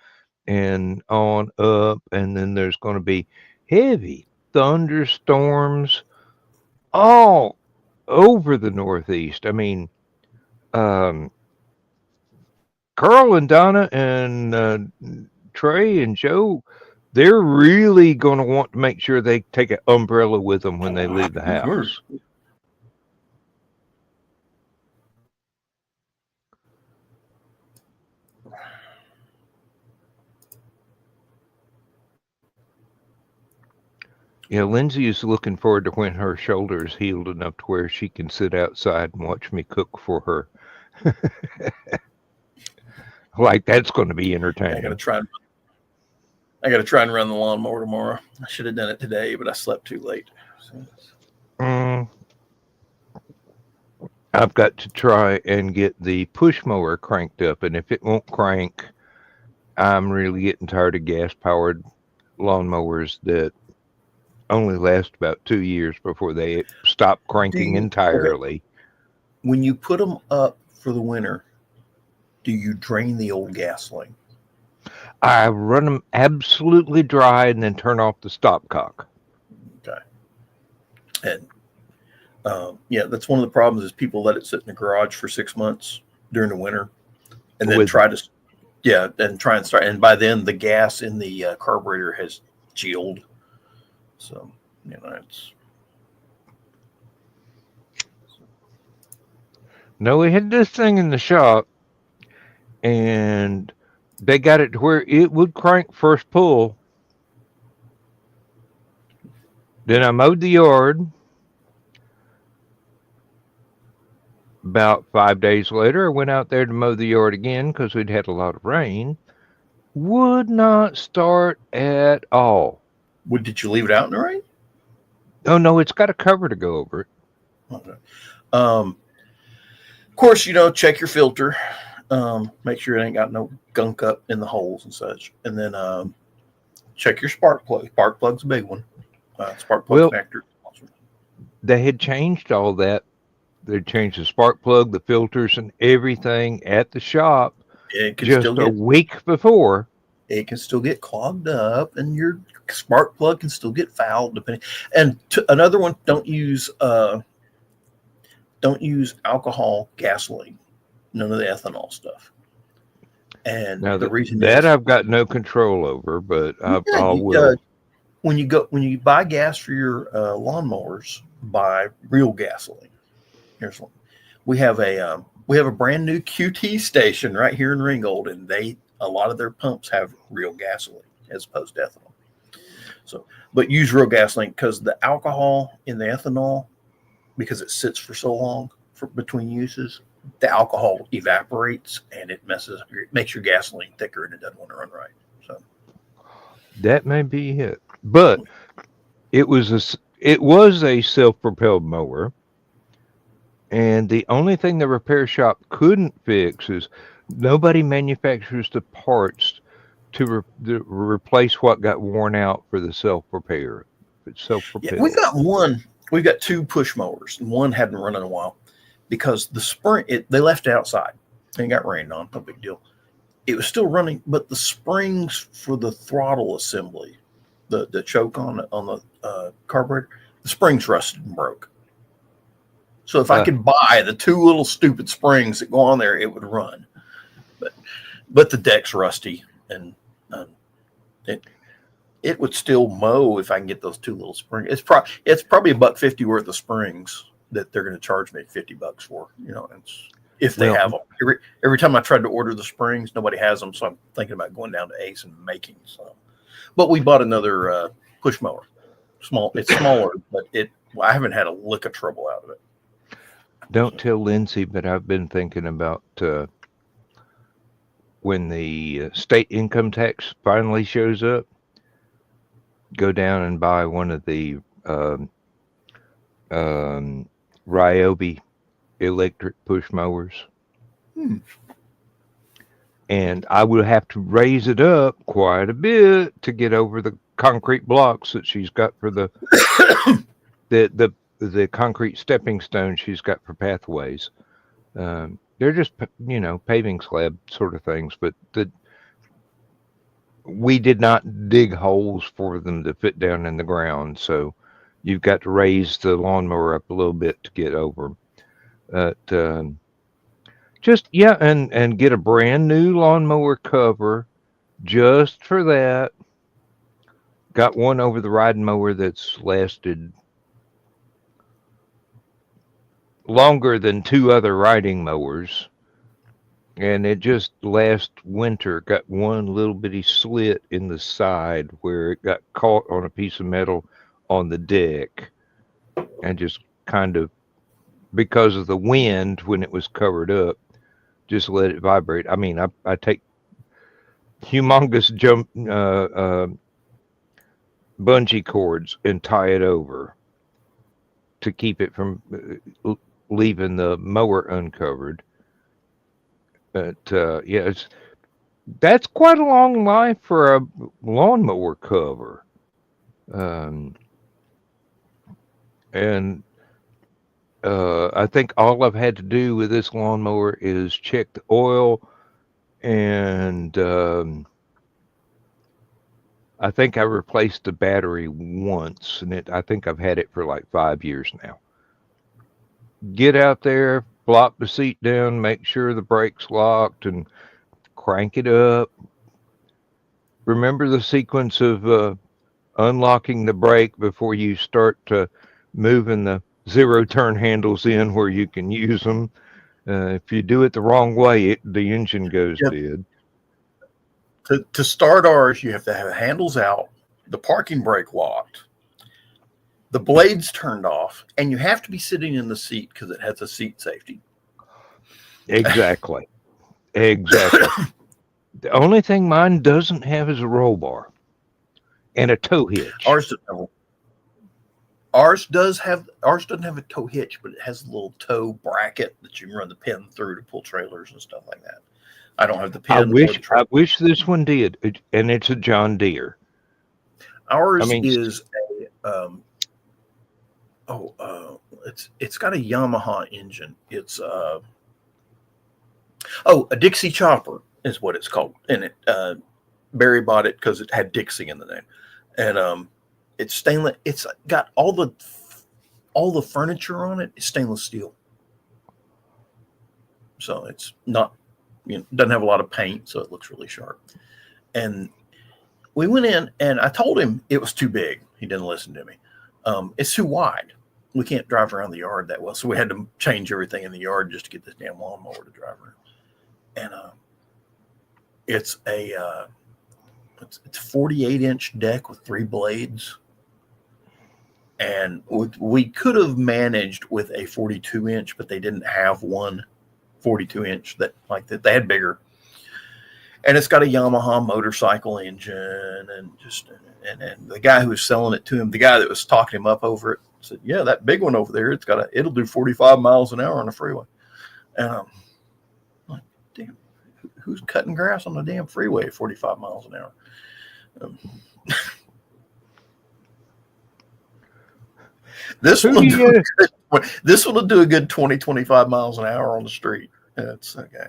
and on up, and then there's going to be heavy thunderstorms all over the Northeast. I mean, um, Carl and Donna and Trey and Joe, they're really going to want to make sure they take an umbrella with them when they leave the house. Yeah, Lindsay is looking forward to when her shoulder's healed enough to where she can sit outside and watch me cook for her. Like that's going to be I gotta entertaining. try. I gotta try and run the lawnmower tomorrow. I should have done it today, but I slept too late. So. Mm, I've got to try and get the push mower cranked up, and if it won't crank, I'm really getting tired of gas powered lawnmowers that only last about 2 years before they stop Do cranking you okay entirely. when you put them up for the winter? Do you drain the old gasoline? I run them absolutely dry and then turn off the stopcock. Okay, and yeah, that's one of the problems is people let it sit in the garage for 6 months during the winter, and then With try to yeah, and try and start. And by then, the gas in the carburetor has gealed. So it's no, we had this thing in the shop, and they got it to where it would crank first pull. Then I mowed the yard. About 5 days later, I went out there to mow the yard again because we'd had a lot of rain. Would not start at all. did you leave it out in the rain? Oh no, it's got a cover to go over it. Okay. Of course, check your filter. Make sure it ain't got no gunk up in the holes and such. And then check your spark plug. Spark plug's a big one. Spark plug Well, connector. they had changed all that. They changed the spark plug, the filters, and everything at the shop It can just still a get week before. it can still get clogged up, and your spark plug can still get fouled. Depending. And another one, don't use alcohol gasoline. None of the ethanol stuff. And Now the reason that is, I've got no control over, but I yeah, will. when you buy gas for your lawnmowers, buy real gasoline. Here's one. We have a brand new QT station right here in Ringgold, and a lot of their pumps have real gasoline as opposed to ethanol. So, but use real gasoline because the alcohol in the ethanol, because it sits for so long between uses, the alcohol evaporates and it makes your gasoline thicker and it doesn't want to run right. So That may be it. But it was a self-propelled mower, and the only thing the repair shop couldn't fix is nobody manufactures the parts to replace what got worn out for the self-repair. It's yeah, self-propelled. we've got two push mowers, and one hadn't run in a while because the spring they left it outside and it got rained on, no big deal. It was still running, but the springs for the throttle assembly, the choke on the carburetor, the springs rusted and broke. So if I Uh, could buy the two little stupid springs that go on there, it would run. But the deck's rusty, and it it would still mow if I can get those two little springs. It's probably $1.50 worth of springs that they're going to charge me $50 for. If they well, have them. Every time I tried to order the springs, nobody has them, so I'm thinking about going down to Ace and making some. But we bought another push mower. It's smaller, but I haven't had a lick of trouble out of it. don't tell Lindsay, but I've been thinking about when the state income tax finally shows up, go down and buy one of the um, Ryobi electric push mowers. Hmm. And I will have to raise it up quite a bit to get over the concrete blocks that she's got for the the concrete stepping stones she's got for pathways. They're just paving slab sort of things, but we did not dig holes for them to fit down in the ground, so you've got to raise the lawnmower up a little bit to get over. But just and get a brand new lawnmower cover just for that. Got one over the riding mower that's lasted longer than two other riding mowers. And it just last winter got one little bitty slit in the side where it got caught on a piece of metal on the deck and just kind of, because of the wind when it was covered up, just let it vibrate. I mean, I take humongous bungee cords and tie it over to keep it from leaving the mower uncovered. But yeah, that's quite a long life for a lawnmower cover. Um, And I think all I've had to do with this lawnmower is check the oil, and I think I replaced the battery once, and I think I've had it for like 5 years now. Get out there, flop the seat down, make sure the brake's locked, and crank it up. Remember the sequence of unlocking the brake before you start moving the zero turn handles in where you can use them. If you do it the wrong way, the engine goes Yep. dead. To start ours, you have to have the handles out, the parking brake locked, the blades turned off, and you have to be sitting in the seat because it has a seat safety. Exactly. Exactly. The only thing mine doesn't have is a roll bar and a tow hitch. Ours doesn't have a tow hitch, but it has a little tow bracket that you can run the pin through to pull trailers and stuff like that. I don't have the I pin or the wish trailer. I wish this one did, and it's a John Deere. Ours I mean, is it's got a Yamaha engine. It's a Dixie chopper is what it's called, and it Barry bought it because it had Dixie in the name, and it's stainless. It's got all the furniture on it is stainless steel, so it's not doesn't have a lot of paint, so it looks really sharp. And we went in, and I told him it was too big. He didn't listen to me. It's too wide. We can't drive around the yard that well, so we had to change everything in the yard just to get this damn lawnmower to drive around. And it's a 48-inch deck with 3 blades, and we could have managed with a 42-inch, but they didn't have one 42-inch that they had bigger. And it's got a Yamaha motorcycle engine, and the guy who was selling it to him, the guy that was talking him up over it, said, "Yeah, that big one over there, it'll do 45 miles an hour on the freeway." And I'm like, "Damn, who's cutting grass on the damn freeway at 45 miles an hour?" This one will do a good 20, 25 miles an hour on the street. It's okay.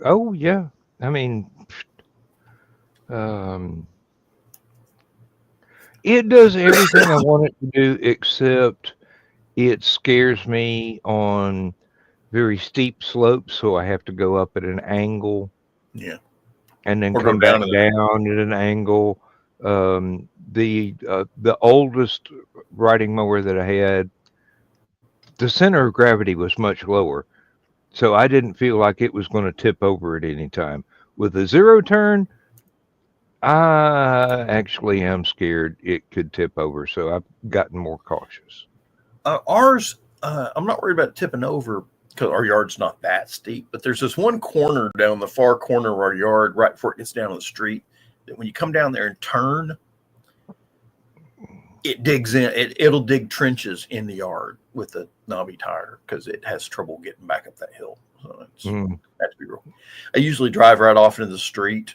Oh yeah. I mean, it does everything I want it to do, except it scares me on very steep slopes, so I have to go up at an angle. Yeah. And then Or come go back down at an angle. The oldest riding mower that I had, the center of gravity was much lower, so I didn't feel like it was going to tip over at any time. With a zero turn, I actually am scared it could tip over, so I've gotten more cautious. Ours, I'm not worried about tipping over because our yard's not that steep, but there's this one corner down the far corner of our yard right before it gets down to the street that when you come down there and turn, it digs in. It'll dig trenches in the yard with the knobby tire because it has trouble getting back up that hill. So it's has to be real. I usually drive right off into the street,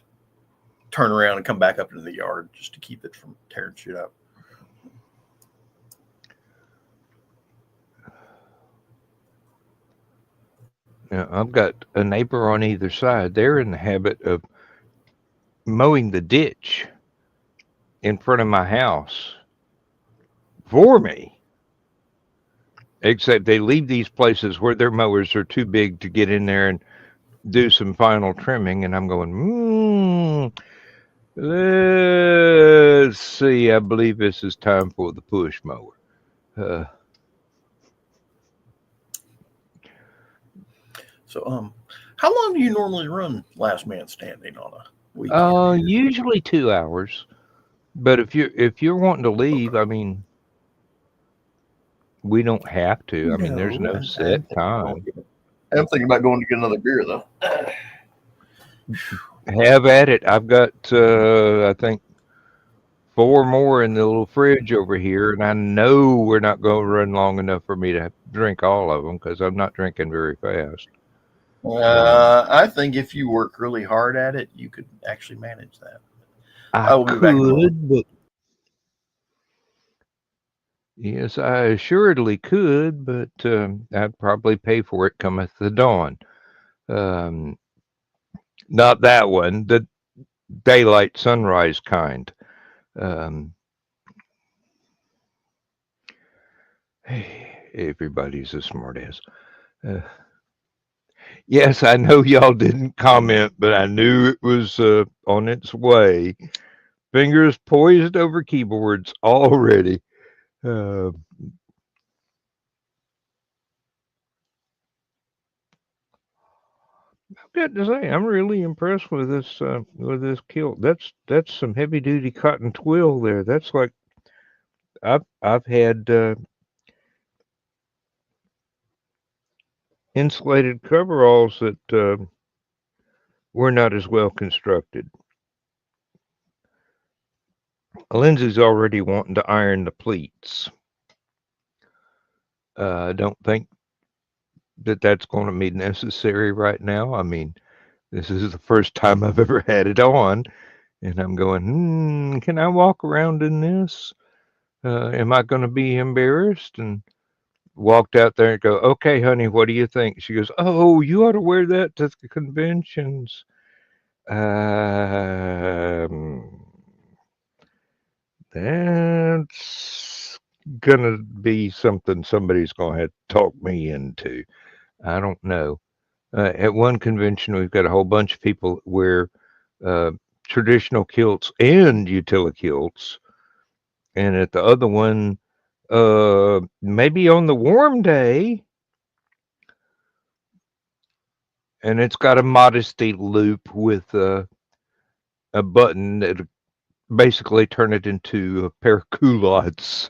turn around, and come back up into the yard just to keep it from tearing shit up. Now, I've got a neighbor on either side. They're in the habit of mowing the ditch in front of my house for me. Except they leave these places where their mowers are too big to get in there and do some final trimming. And I'm going, let's see. I believe this is time for the push mower. So, how long do you normally run Last Man Standing on a weekend? Usually 2 hours. But if you're wanting to leave, I mean, we don't have to. I mean, there's no set time. I'm thinking about going to get another beer though. Have at it. I've got I think 4 more in the little fridge over here, and I know we're not going to run long enough for me to drink all of them because I'm not drinking very fast. I think if you work really hard at it, you could actually manage that. I will be back in a moment. could, but Yes, I assuredly could, but I'd probably pay for it cometh the dawn. Um, Not that one, the daylight sunrise kind. Um, Everybody's a smartass. Uh, yes, I know y'all didn't comment, but I knew it was on its way. Fingers poised over keyboards already. Uh, I've got to say, I'm really impressed with this kilt. That's some heavy duty cotton twill there. That's like I've had insulated coveralls that were not as well constructed. Lindsay's already wanting to iron the pleats. I don't think that that's going to be necessary right now. I mean, this is the first time I've ever had it on, and I'm going, can I walk around in this? Am I going to be embarrassed? And walked out there and go, okay, honey, what do you think? She goes, oh, you ought to wear that to the conventions. Um, that's gonna be something somebody's gonna have to talk me into. I don't know. At one convention, we've got a whole bunch of people that wear uh, traditional kilts and utility kilts, and at the other one, maybe on the warm day, and it's got a modesty loop with a button that basically turn it into a pair of culottes.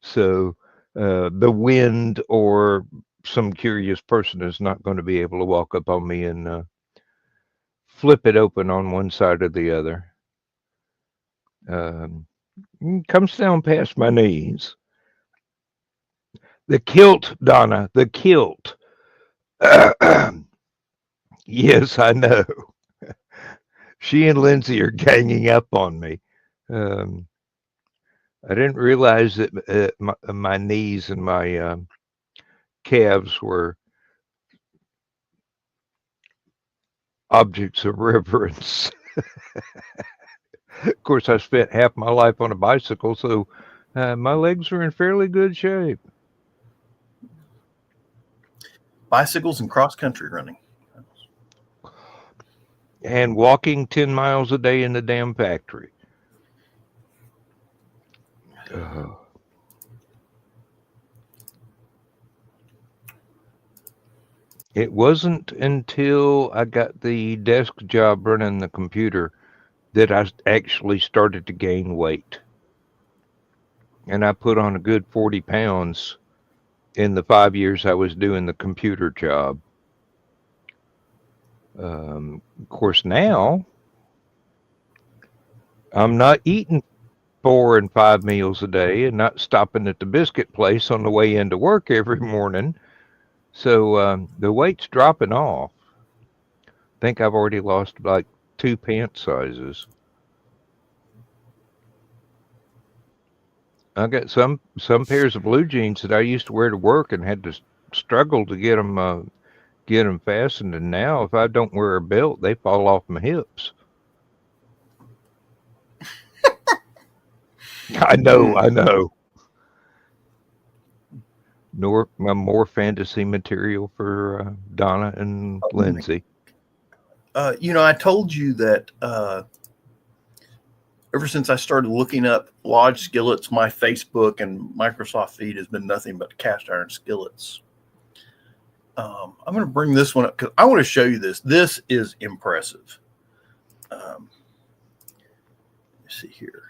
So the wind or some curious person is not going to be able to walk up on me and flip it open on one side or the other. Um, Comes down past my knees. The kilt, Donna, the kilt. Yes, I know. She and Lindsay are ganging up on me. Um, I didn't realize that my knees and my calves were objects of reverence. Of course, I spent half my life on a bicycle, so my legs are in fairly good shape. Bicycles and cross country running. And walking 10 miles a day in the damn factory. Uh, it wasn't until I got the desk job running the computer that I actually started to gain weight. And I put on a good 40 pounds in the 5 years I was doing the computer job. Of course, now I'm not eating 4 and 5 meals a day and not stopping at the biscuit place on the way into work every morning. So the weight's dropping off. I think I've already lost like 2 pant sizes. I got some pairs of blue jeans that I used to wear to work and had to struggle to get them fastened. And now, if I don't wear a belt, they fall off my hips. I know, I know. More fantasy material for Donna and Lindsay. I told you that ever since I started looking up lodge skillets, my Facebook and Microsoft feed has been nothing but cast iron skillets. I'm going to bring this one up because I want to show you this. This is impressive. Let's see here.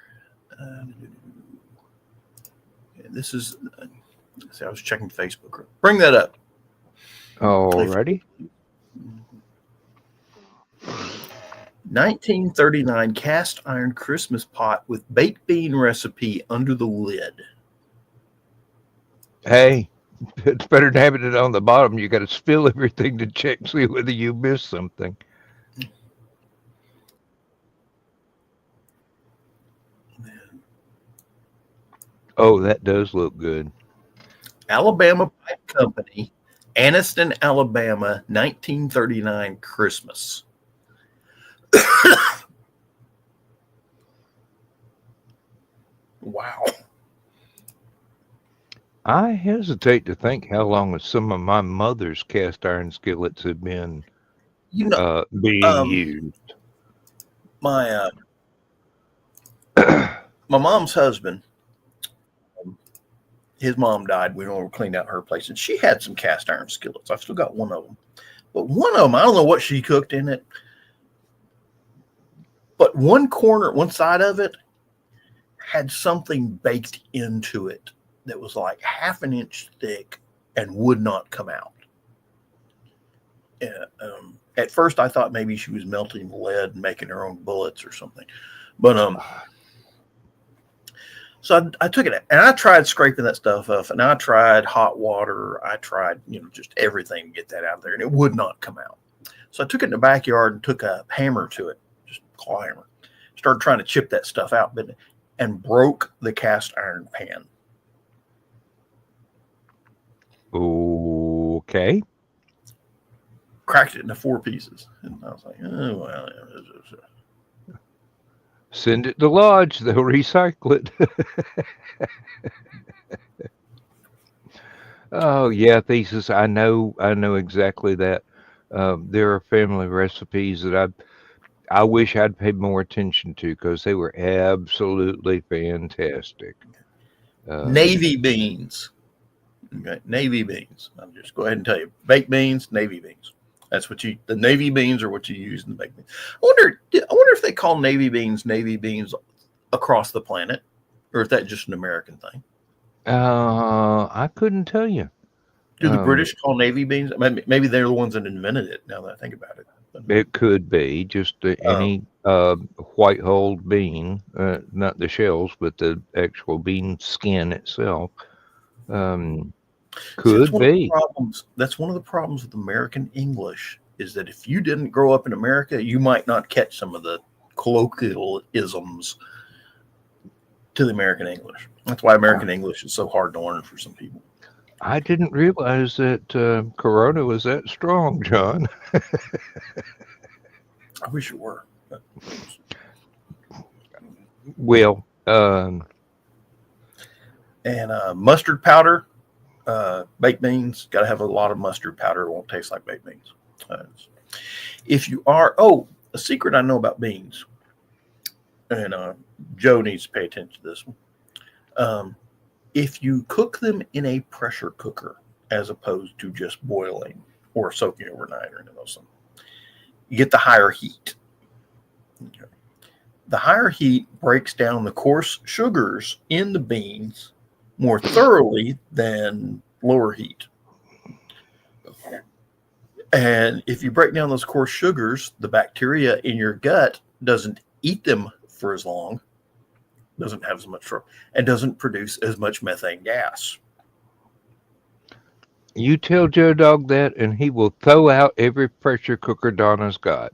This is. See, I was checking Facebook. Bring that up. Alrighty. 1939 cast iron Christmas pot with baked bean recipe under the lid. Hey, it's better than having it on the bottom. You got to spill everything to check, see whether you missed something. Oh, that does look good. Alabama Pipe Company, Anniston, Alabama, 1939 Christmas. Wow. I hesitate to think how long some of my mother's cast iron skillets have been You know, being um, used. my my mom's husband, his mom died. We were cleaned out her place, and she had some cast iron skillets. I've still got one of them, but one of them, I don't know what she cooked in it, but one side of it had something baked into it that was like half an inch thick and would not come out. At first, I thought maybe she was melting lead and making her own bullets or something, but so I took it and I tried scraping that stuff off, and I tried hot water. I tried, just everything to get that out of there, and it would not come out. So I took it in the backyard and took a hammer to it, just a claw hammer. Started trying to chip that stuff out, and broke the cast iron pan. Okay. Cracked it into 4 pieces, and I was like, oh well. Send it to Lodge; they'll recycle it. Oh yeah, Thesis. I know exactly that. There are family recipes that I wish I'd paid more attention to because they were absolutely fantastic. Navy beans. Okay, navy beans. I'll just go ahead and tell you, baked beans, navy beans. That's what the navy beans are what you use in the baked beans. I wonder if they call navy beans across the planet, or if that's just an American thing. I couldn't tell you. Do the British call navy beans? Maybe they're the ones that invented it. Now that I think about it, it could be just any white-hulled bean, not the shells, but the actual bean skin itself. Could be. That's one of the problems with American English, is that if you didn't grow up in America, you might not catch some of the colloquialisms to the American English. That's why American English is so hard to learn for some people. I didn't realize that Corona was that strong, John. I wish it were. Well, and mustard powder, baked beans, got to have a lot of mustard powder. It won't taste like baked beans. If you are, a secret I know about beans, and Joe needs to pay attention to this one. If you cook them in a pressure cooker as opposed to just boiling or soaking overnight or any of those things, you get the higher heat. Okay. The higher heat breaks down the coarse sugars in the beans more thoroughly than lower heat. And if you break down those coarse sugars, the bacteria in your gut doesn't eat them for as long, doesn't have as much trouble, and doesn't produce as much methane gas. You tell Joe Dog that, and he will throw out every pressure cooker Donna's got.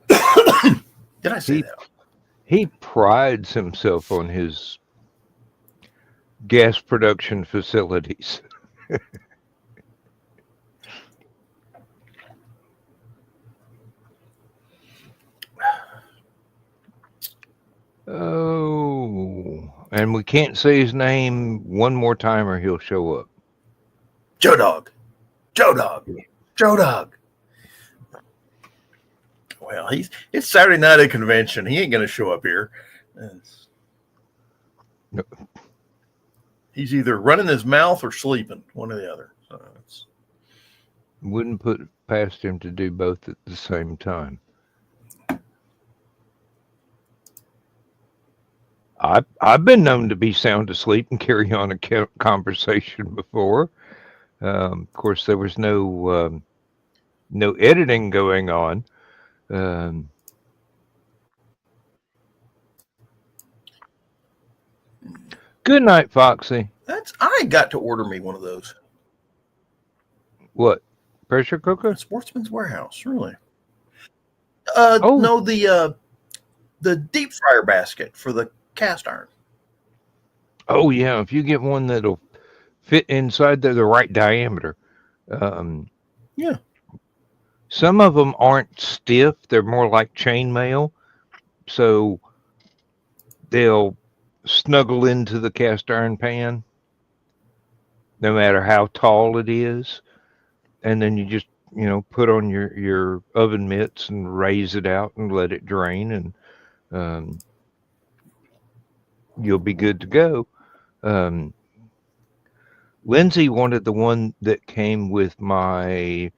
Did I say that? He prides himself on his gas production facilities. Oh, and we can't say his name one more time or he'll show up. Joe Dog. Joe Dog. Joe Dog. Well, it's Saturday night at convention. He ain't going to show up here. He's either running his mouth or sleeping, one or the other. So wouldn't put it past him to do both at the same time. I've been known to be sound asleep and carry on a conversation before. Of course, there was no editing going on. Good night, Foxy. I got to order me one of those. What? Pressure cooker? Sportsman's Warehouse, really? No, the deep fryer basket for the cast iron. Oh yeah, if you get one that'll fit inside the right diameter. Um, Yeah. some of them aren't stiff; they're more like chainmail, so they'll snuggle into the cast iron pan, no matter how tall it is, and then you just put on your oven mitts and raise it out and let it drain, and um, you'll be good to go. Um, Lindsay wanted the one that came with my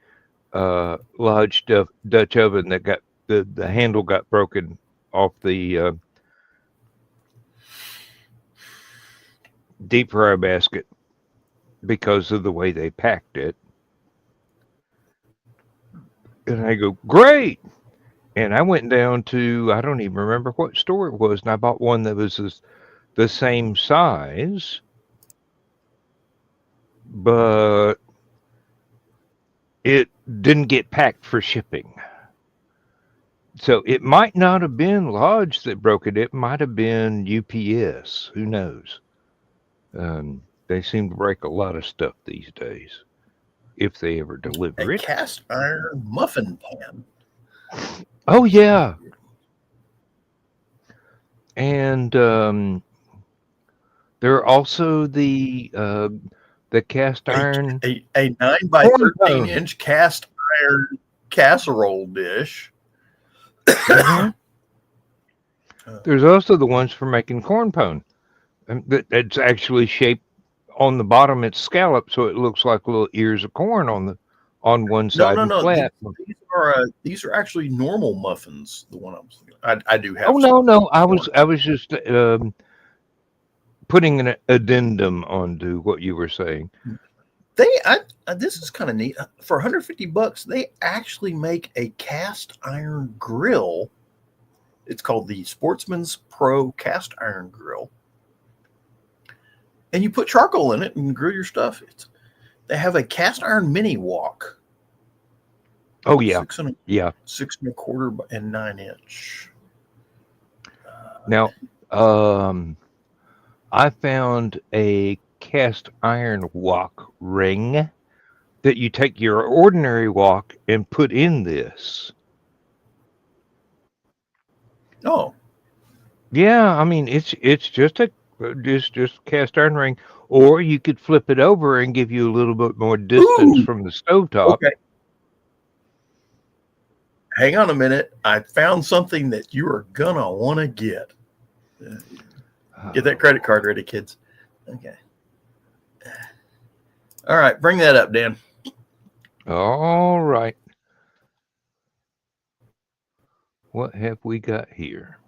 Lodge Dutch oven that got the handle got broken off the deep fryer basket because of the way they packed it. And I go, great. And I went down to, I don't even remember what store it was, and I bought one that was the same size, but it didn't get packed for shipping. So it might not have been Lodge that broke it. It might have been UPS. Who knows? They seem to break a lot of stuff these days, if they ever A deliver it. cast iron muffin pan. Oh yeah, and there are also the cast iron A 9 by corn 13 pone. inch cast iron casserole dish. Mhm. There's also the ones for making corn pone. That's actually shaped on the bottom. It's scalloped, so it looks like little ears of corn on one No, side no, and no. flat. These are actually normal muffins. The one I'm thinking. I do Oh have some no, I corn. was just putting an addendum onto what you were saying. This is kind of neat. For $150, they actually make a cast iron grill. It's called the Sportsman's Pro Cast Iron Grill, and you put charcoal in it and grill your stuff. They have a cast iron mini wok. Oh yeah, 6 yeah. 6 1/4 and 9 inch. Now, I found a cast iron wok ring that you take your ordinary wok and put in this. Oh, Yeah, I mean it's just cast iron ring, or you could flip it over and give you a little bit more distance ooh, from the stovetop. okay. Hang on a minute. I found something that you are gonna want to get. Get that credit card ready, kids. Okay. All right, bring that up, Dan. All right. What have we got here?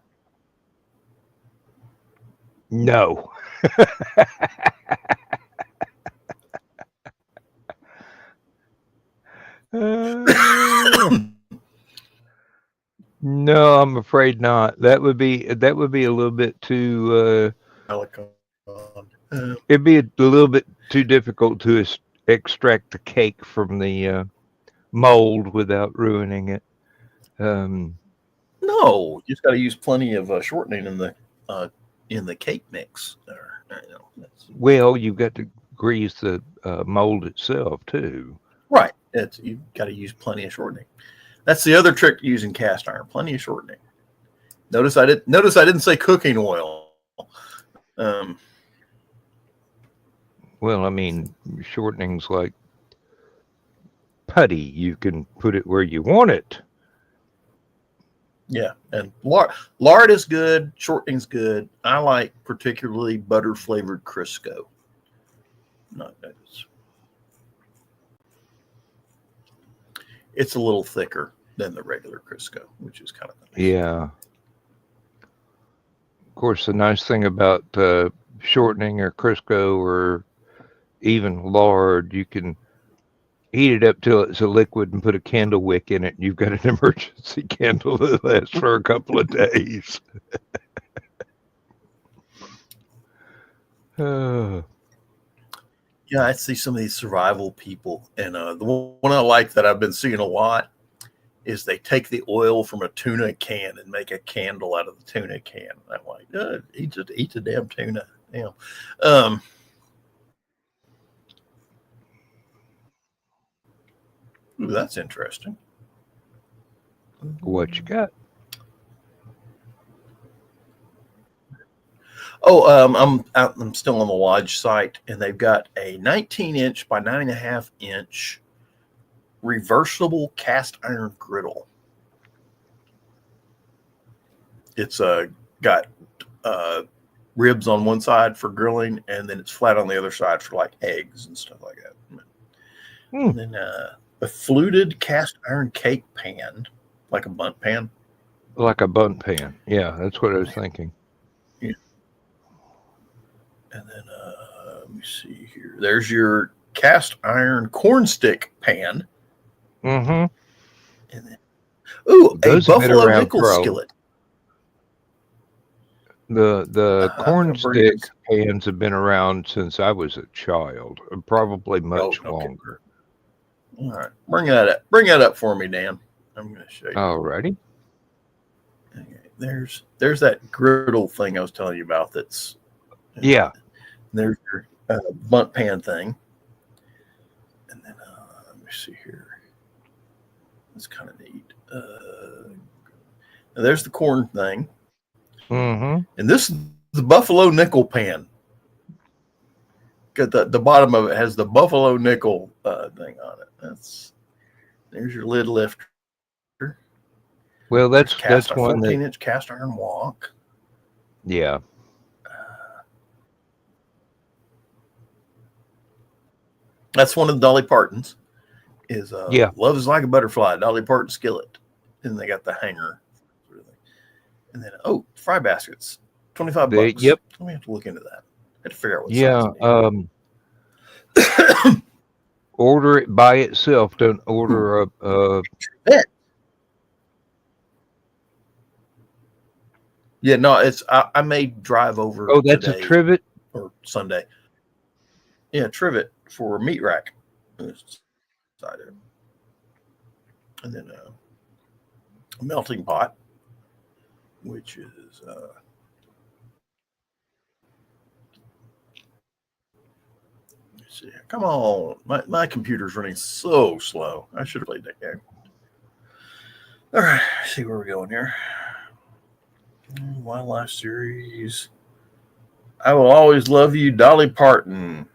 No. Uh, no, I'm afraid not. That would be a little bit too Silicone. it'd be a little bit too difficult to extract the cake from the mold without ruining it. Um, No, you just got to use plenty of shortening in the cake mix. well, you've got to grease the mold itself too. Right. You've got to use plenty of shortening. That's the other trick to using cast iron. Plenty of shortening. Notice I didn't say cooking oil. Um, Well, I mean, shortening's like putty. You can put it where you want it. yeah, and lard is good. Shortening's good. I like particularly butter flavored Crisco. Not it's a little thicker than the regular Crisco, which is kind of nice. Yeah. Of course, the nice thing about shortening or Crisco or even lard, you can heat it up till it's a liquid and put a candle wick in it, and you've got an emergency candle that lasts for a couple of days. Uh, Yeah, I see some of these survival people, and the one I like that I've been seeing a lot is they take the oil from a tuna can and make a candle out of the tuna can. I'm like, he just eats a damn tuna. Damn. Ooh, that's interesting. What you got? Oh, I'm still on the Lodge site, and they've got a 19-inch by 9.5-inch reversible cast iron griddle. It's got ribs on one side for grilling, and then it's flat on the other side for like eggs and stuff like that. And then a fluted cast iron cake pan, like a bundt pan. Like a bundt pan. Yeah, that's what I was thinking. Yeah. And then let me see here. There's your cast iron corn stick pan. Mm-hmm. And then, a Those have been buffalo around nickel for skillet. The corn stick pans have been around since I was a child, probably much longer. All right, bring that up. Bring that up for me, Dan. I'm going to show you. Alrighty. Okay. There's that griddle thing I was telling you about. That's There's your bundt pan thing, and then let me see here. That's kind of neat. There's the corn thing, and this is the buffalo nickel pan. Got the bottom of it has the buffalo nickel thing on it. There's your lid lifter. Well, that's one 14-inch cast iron wok. Yeah. That's one of the Dolly Partons. Is Love is Like a Butterfly, Dolly Parton skillet. And they got the hanger. And then fry baskets. $25. Yep. Let me have to look into that. I had to figure out what order it by itself. Don't order a Yeah, no, it's I may drive over. Oh, that's a trivet or Sunday. Yeah, trivet for a meat rack. And then a melting pot, which is let's see. Come on, my computer's running so slow. I should have played that game. All right, let's see where we're going here. Wildlife series. I Will Always Love You, Dolly Parton.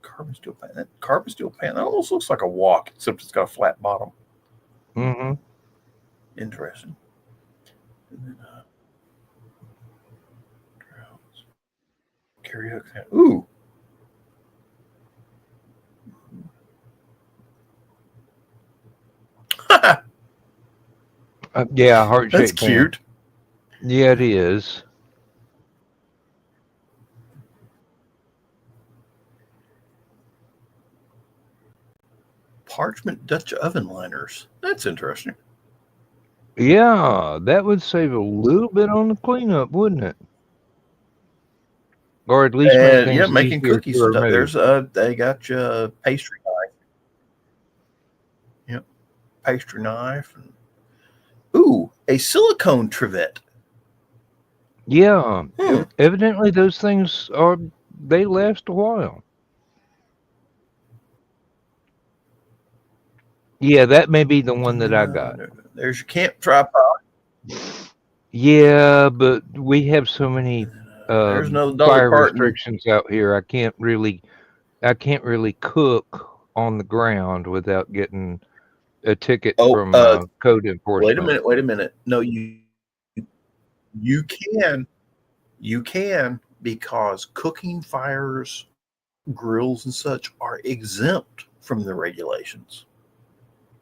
Carbon steel pan. That carbon steel pan, that almost looks like a wok, except it's got a flat bottom. Mm-hmm. Interesting. And then, karaoke. Ooh. Yeah, heart shape. That's cute. Yeah, it is. Parchment Dutch oven liners. That's interesting. Yeah, that would save a little bit on the cleanup, wouldn't it? Or at least make things making cookies. There's they got you a pastry knife. Yep, pastry knife. A silicone trivet. Yeah, evidently those things they last a while. Yeah, that may be the one that I got. There's your camp tripod. Yeah, but we have so many there's another fire restrictions out here. I can't really cook on the ground without getting a ticket from code enforcement. Wait a minute. No, you can because cooking fires, grills, and such are exempt from the regulations.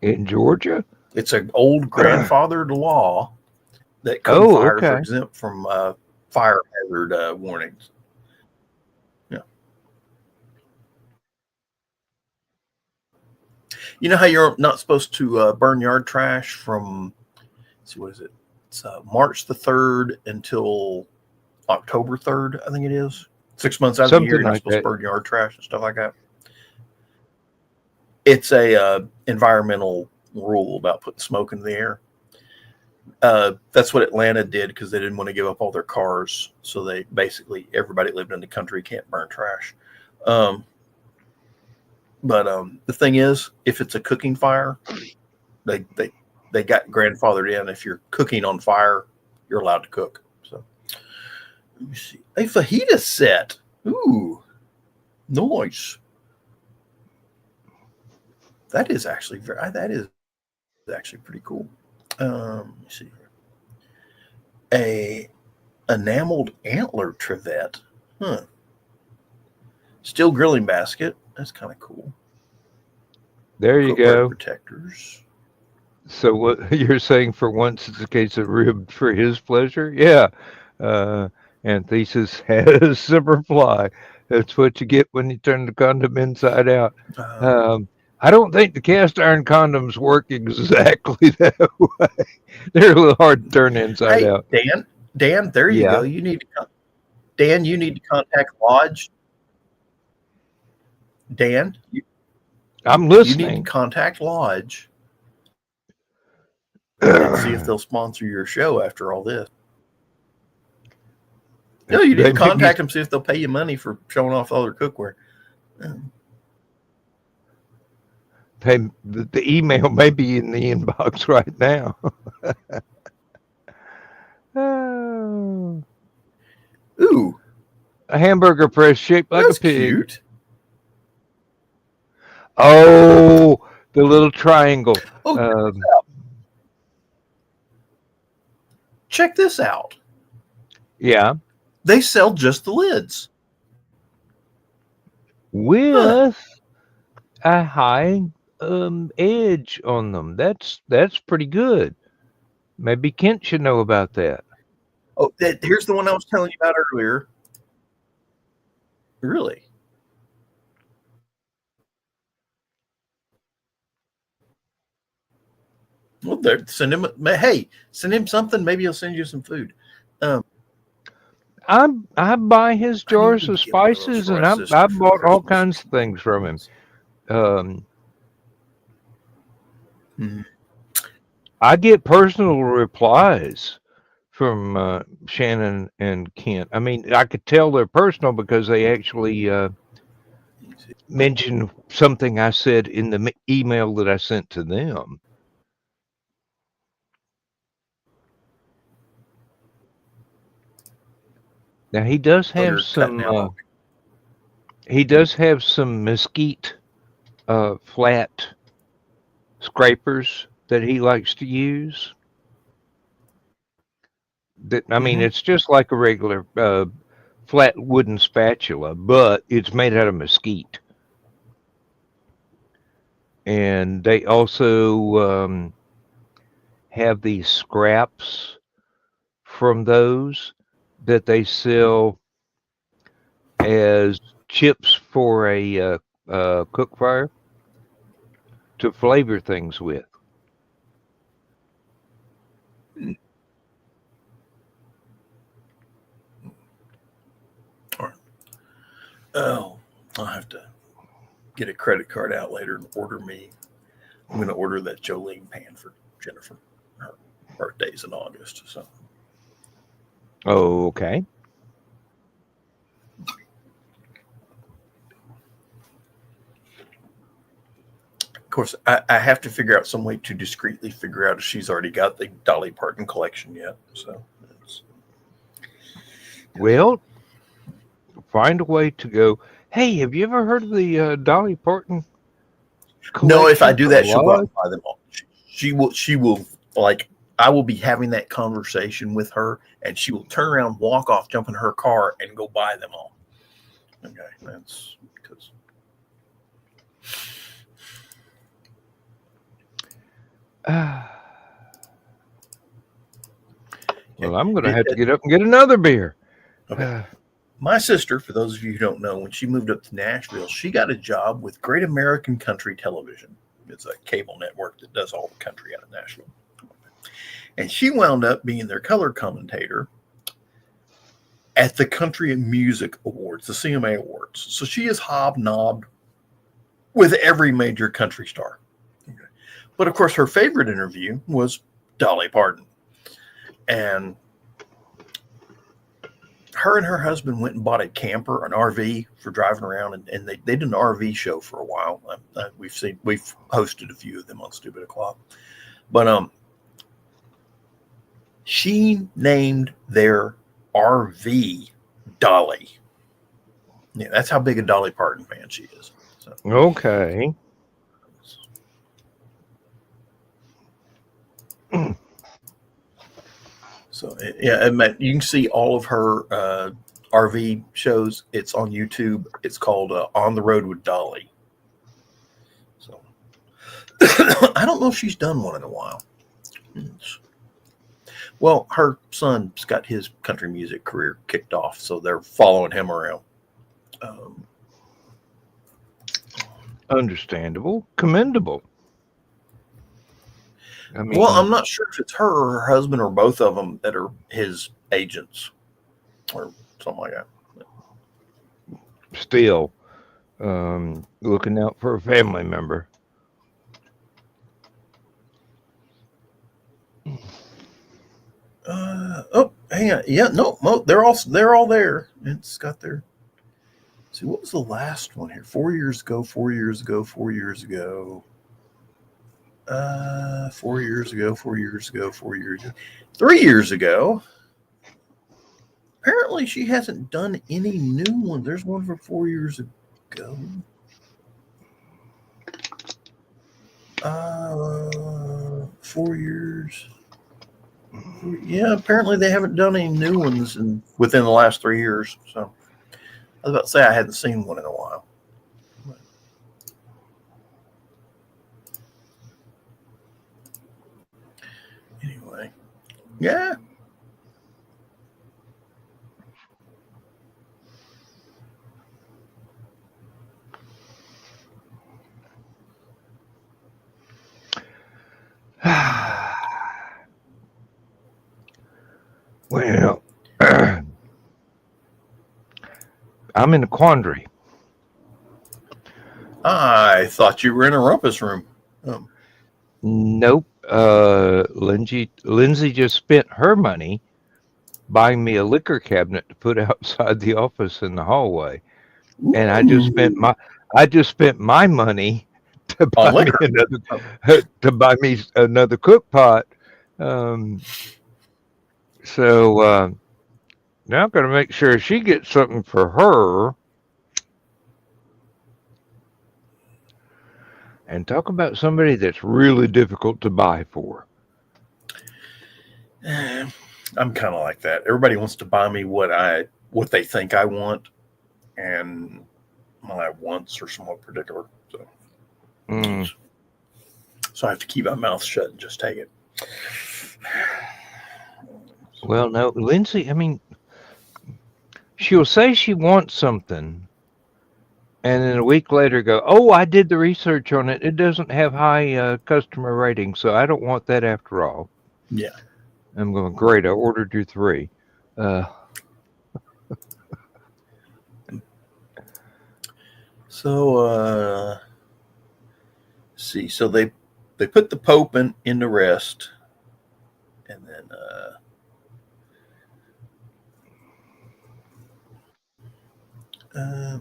In Georgia? It's an old grandfathered law that cooking fires are exempt from fire hazard warnings. Yeah. You know how you're not supposed to burn yard trash from, let's see, what is it? It's March the 3rd until October 3rd, I think it is. 6 months out of the year, you're not supposed to burn yard trash and stuff like that. It's a environmental rule about putting smoke in the air. That's what Atlanta did because they didn't want to give up all their cars. So they basically, everybody lived in the country can't burn trash. But the thing is, if it's a cooking fire, they got grandfathered in. If you're cooking on fire, you're allowed to cook. So let me see. A fajita set. Ooh, nice. That is actually pretty cool. Let me see. A enameled antler trivet. Huh. Steel grilling basket. That's kind of cool. There you go. Protectors. So what you're saying, for once, it's a case of ribbed for his pleasure? Yeah. Antithesis has silver fly. That's what you get when you turn the condom inside out. I don't think the cast iron condoms work exactly that way. They're a little hard to turn inside out. Dan, there you go. You need to contact Lodge. Dan, I'm listening. You need to contact Lodge and see if they'll sponsor your show after all this. No, you need to contact them, see if they'll pay you money for showing off all their cookware. The email may be in the inbox right now. Ooh. A hamburger press shaped like a pig. Cute. Oh, the little triangle. Oh, check this out. Yeah. They sell just the lids. With a high edge on them. That's pretty good. Maybe Kent should know about that. Oh, here's the one I was telling you about earlier. Really? Well, send him something. Maybe he'll send you some food. I buy his jars of spices, and I bought all kinds of things from him. I get personal replies from Shannon and Kent. I mean, I could tell they're personal because they actually mention something I said in the email that I sent to them. Now he does have some. He does have some mesquite flat scrapers that he likes to use. That I mean, it's just like a regular flat wooden spatula, but it's made out of mesquite. And they also have these scraps from those that they sell as chips for a cook fire to flavor things with. Oh, I'll have to get a credit card out later and order me. I'm going to order that Jolene pan for Jennifer. Her birthday's in August, so. Oh, okay. Of course, I have to figure out some way to discreetly figure out if she's already got the Dolly Parton collection yet. So, well, find a way to go. Hey, have you ever heard of the Dolly Parton collection? No, if I do that, she'll go out and buy them all. She will like. I will be having that conversation with her, and she will turn around, walk off, jump in her car, and go buy them all. Okay, that's because. Well, I'm going to have to get up and get another beer. Okay. My sister, for those of you who don't know, when she moved up to Nashville, she got a job with Great American Country Television. It's a cable network that does all the country out of Nashville. And she wound up being their color commentator at the Country and Music Awards, the CMA Awards. So she is hobnobbed with every major country star. Okay. But of course, her favorite interview was Dolly Parton. And her and her husband went and bought a camper, an RV for driving around, and they did an RV show for a while. We've hosted a few of them on Stupid O'Clock, but she named their RV Dolly. Yeah, that's how big a Dolly Parton fan she is. So. Okay. So yeah, you can see all of her RV shows. It's on YouTube. It's called On the Road with Dolly. So I don't know if she's done one in a while. Well, her son's got his country music career kicked off, so they're following him around. Understandable, commendable. I mean, well, I'm not sure if it's her or her husband or both of them that are his agents or something like that. Still, looking out for a family member. Oh, hang on. Yeah, no, they're all there. It's got their. See, what was the last one here? 4 years ago. 4 years ago. 4 years ago. 4 years ago. 4 years ago. 4 years ago. 3 years ago. Apparently, she hasn't done any new ones. There's one from 4 years ago. 4 years. Yeah, apparently they haven't done any new ones within the last 3 years. So I was about to say I hadn't seen one in a while. Anyway, yeah. Well, I'm in a quandary. I thought you were in a rumpus room. Nope. Lindsay just spent her money buying me a liquor cabinet to put outside the office in the hallway, and I just spent my money to buy me another cook pot. So now I'm going to make sure she gets something for her. And talk about somebody that's really difficult to buy for. I'm kind of like that. Everybody wants to buy me what they think I want, and my wants are somewhat particular. So I have to keep my mouth shut and just take it. Well, no, Lindsay, I mean, she'll say she wants something, and then a week later go, oh, I did the research on it. It doesn't have high customer rating, so I don't want that after all. Yeah. I'm going, great, I ordered you 3. So, see, so they put the Pope into rest, and then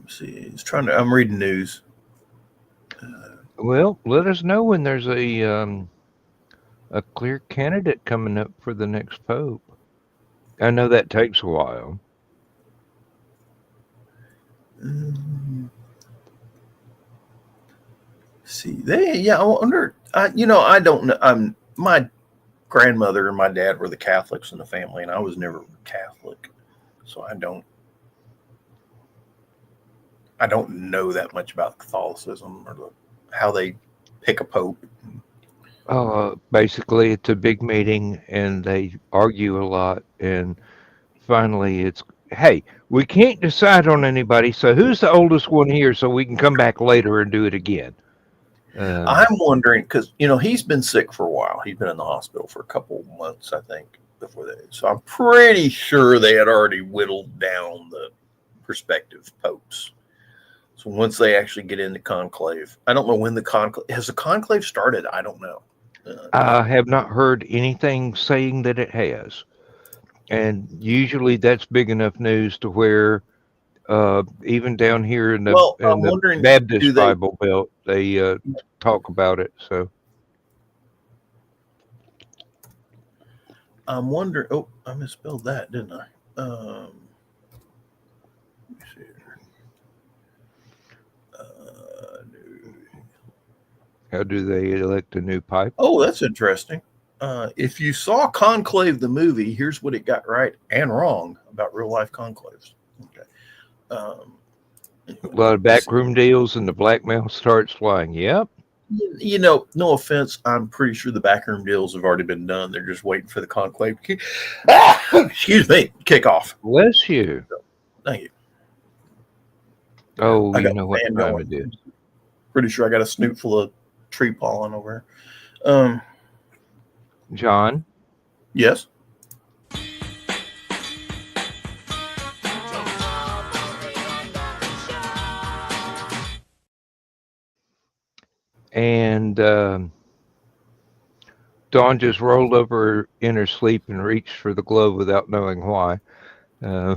see, I'm reading news. Well, let us know when there's a clear candidate coming up for the next Pope. I know that takes a while. See, I wonder. I don't know. My grandmother and my dad were the Catholics in the family, and I was never Catholic, so I don't know that much about Catholicism or how they pick a pope. Basically, it's a big meeting, and they argue a lot, and finally, it's hey, we can't decide on anybody. So who's the oldest one here, so we can come back later and do it again. I'm wondering because he's been sick for a while. He's been in the hospital for a couple months, I think, before that. So I'm pretty sure they had already whittled down the prospective popes. So once they actually get into conclave, I don't know when the conclave started. I don't know. I have not heard anything saying that it has. And usually that's big enough news to where even down here in the Well, I'm wondering, do Baptist they? Bible Belt, they talk about it. So I'm wondering. Oh, I misspelled that, didn't I? Let me see here. how do they elect a new Pope? Oh, that's interesting. If you saw Conclave the movie, here's what it got right and wrong about real life conclaves. Okay. Um, A lot of backroom deals and the blackmail starts flying. Yep. no offense. I'm pretty sure the backroom deals have already been done. They're just waiting for the conclave to excuse me, kick off. Bless you. Thank you. Oh, I you got know the what fan time going. it is. Pretty sure I got a snoot full of tree pollen over here. John, Yes. and Dawn just rolled over in her sleep and reached for the glove without knowing why. Uh,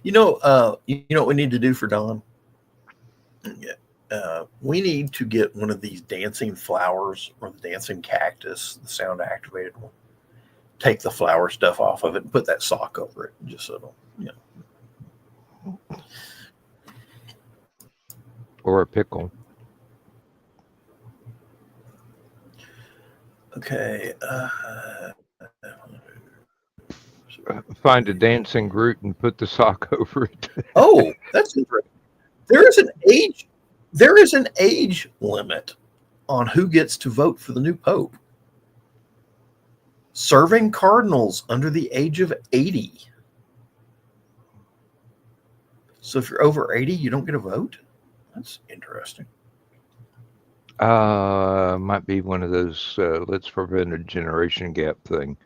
You know what we need to do for Dawn? Yeah. We need to get one of these dancing flowers or the dancing cactus, the sound activated one. Take the flower stuff off of it and put that sock over it, just so it'll, or a pickle. Okay. Find a dancing Groot and put the sock over it. Oh, that's interesting. There is an age. There is an age limit on who gets to vote for the new pope. Serving cardinals under the age of 80. So if you're over 80, you don't get a vote. That's interesting. Might be one of those let's prevent a generation gap thing.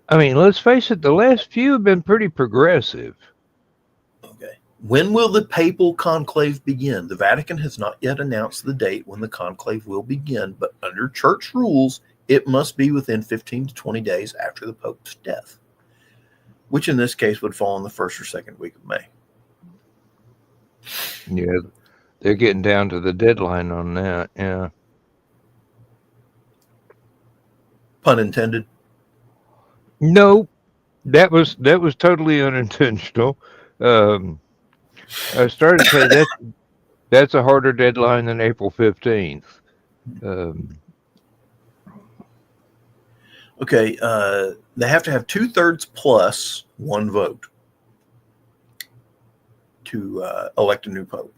I mean, let's face it, the last few have been pretty progressive. Okay. When will the papal conclave begin? The Vatican has not yet announced the date when the conclave will begin, but under church rules, it must be within 15 to 20 days after the Pope's death, which in this case would fall in the first or second week of May. Yeah, they're getting down to the deadline on that. Yeah. Pun intended. No, that was totally unintentional. I started to say that's a harder deadline than April 15th. Okay, they have to have 2/3 plus one vote to elect a new pope.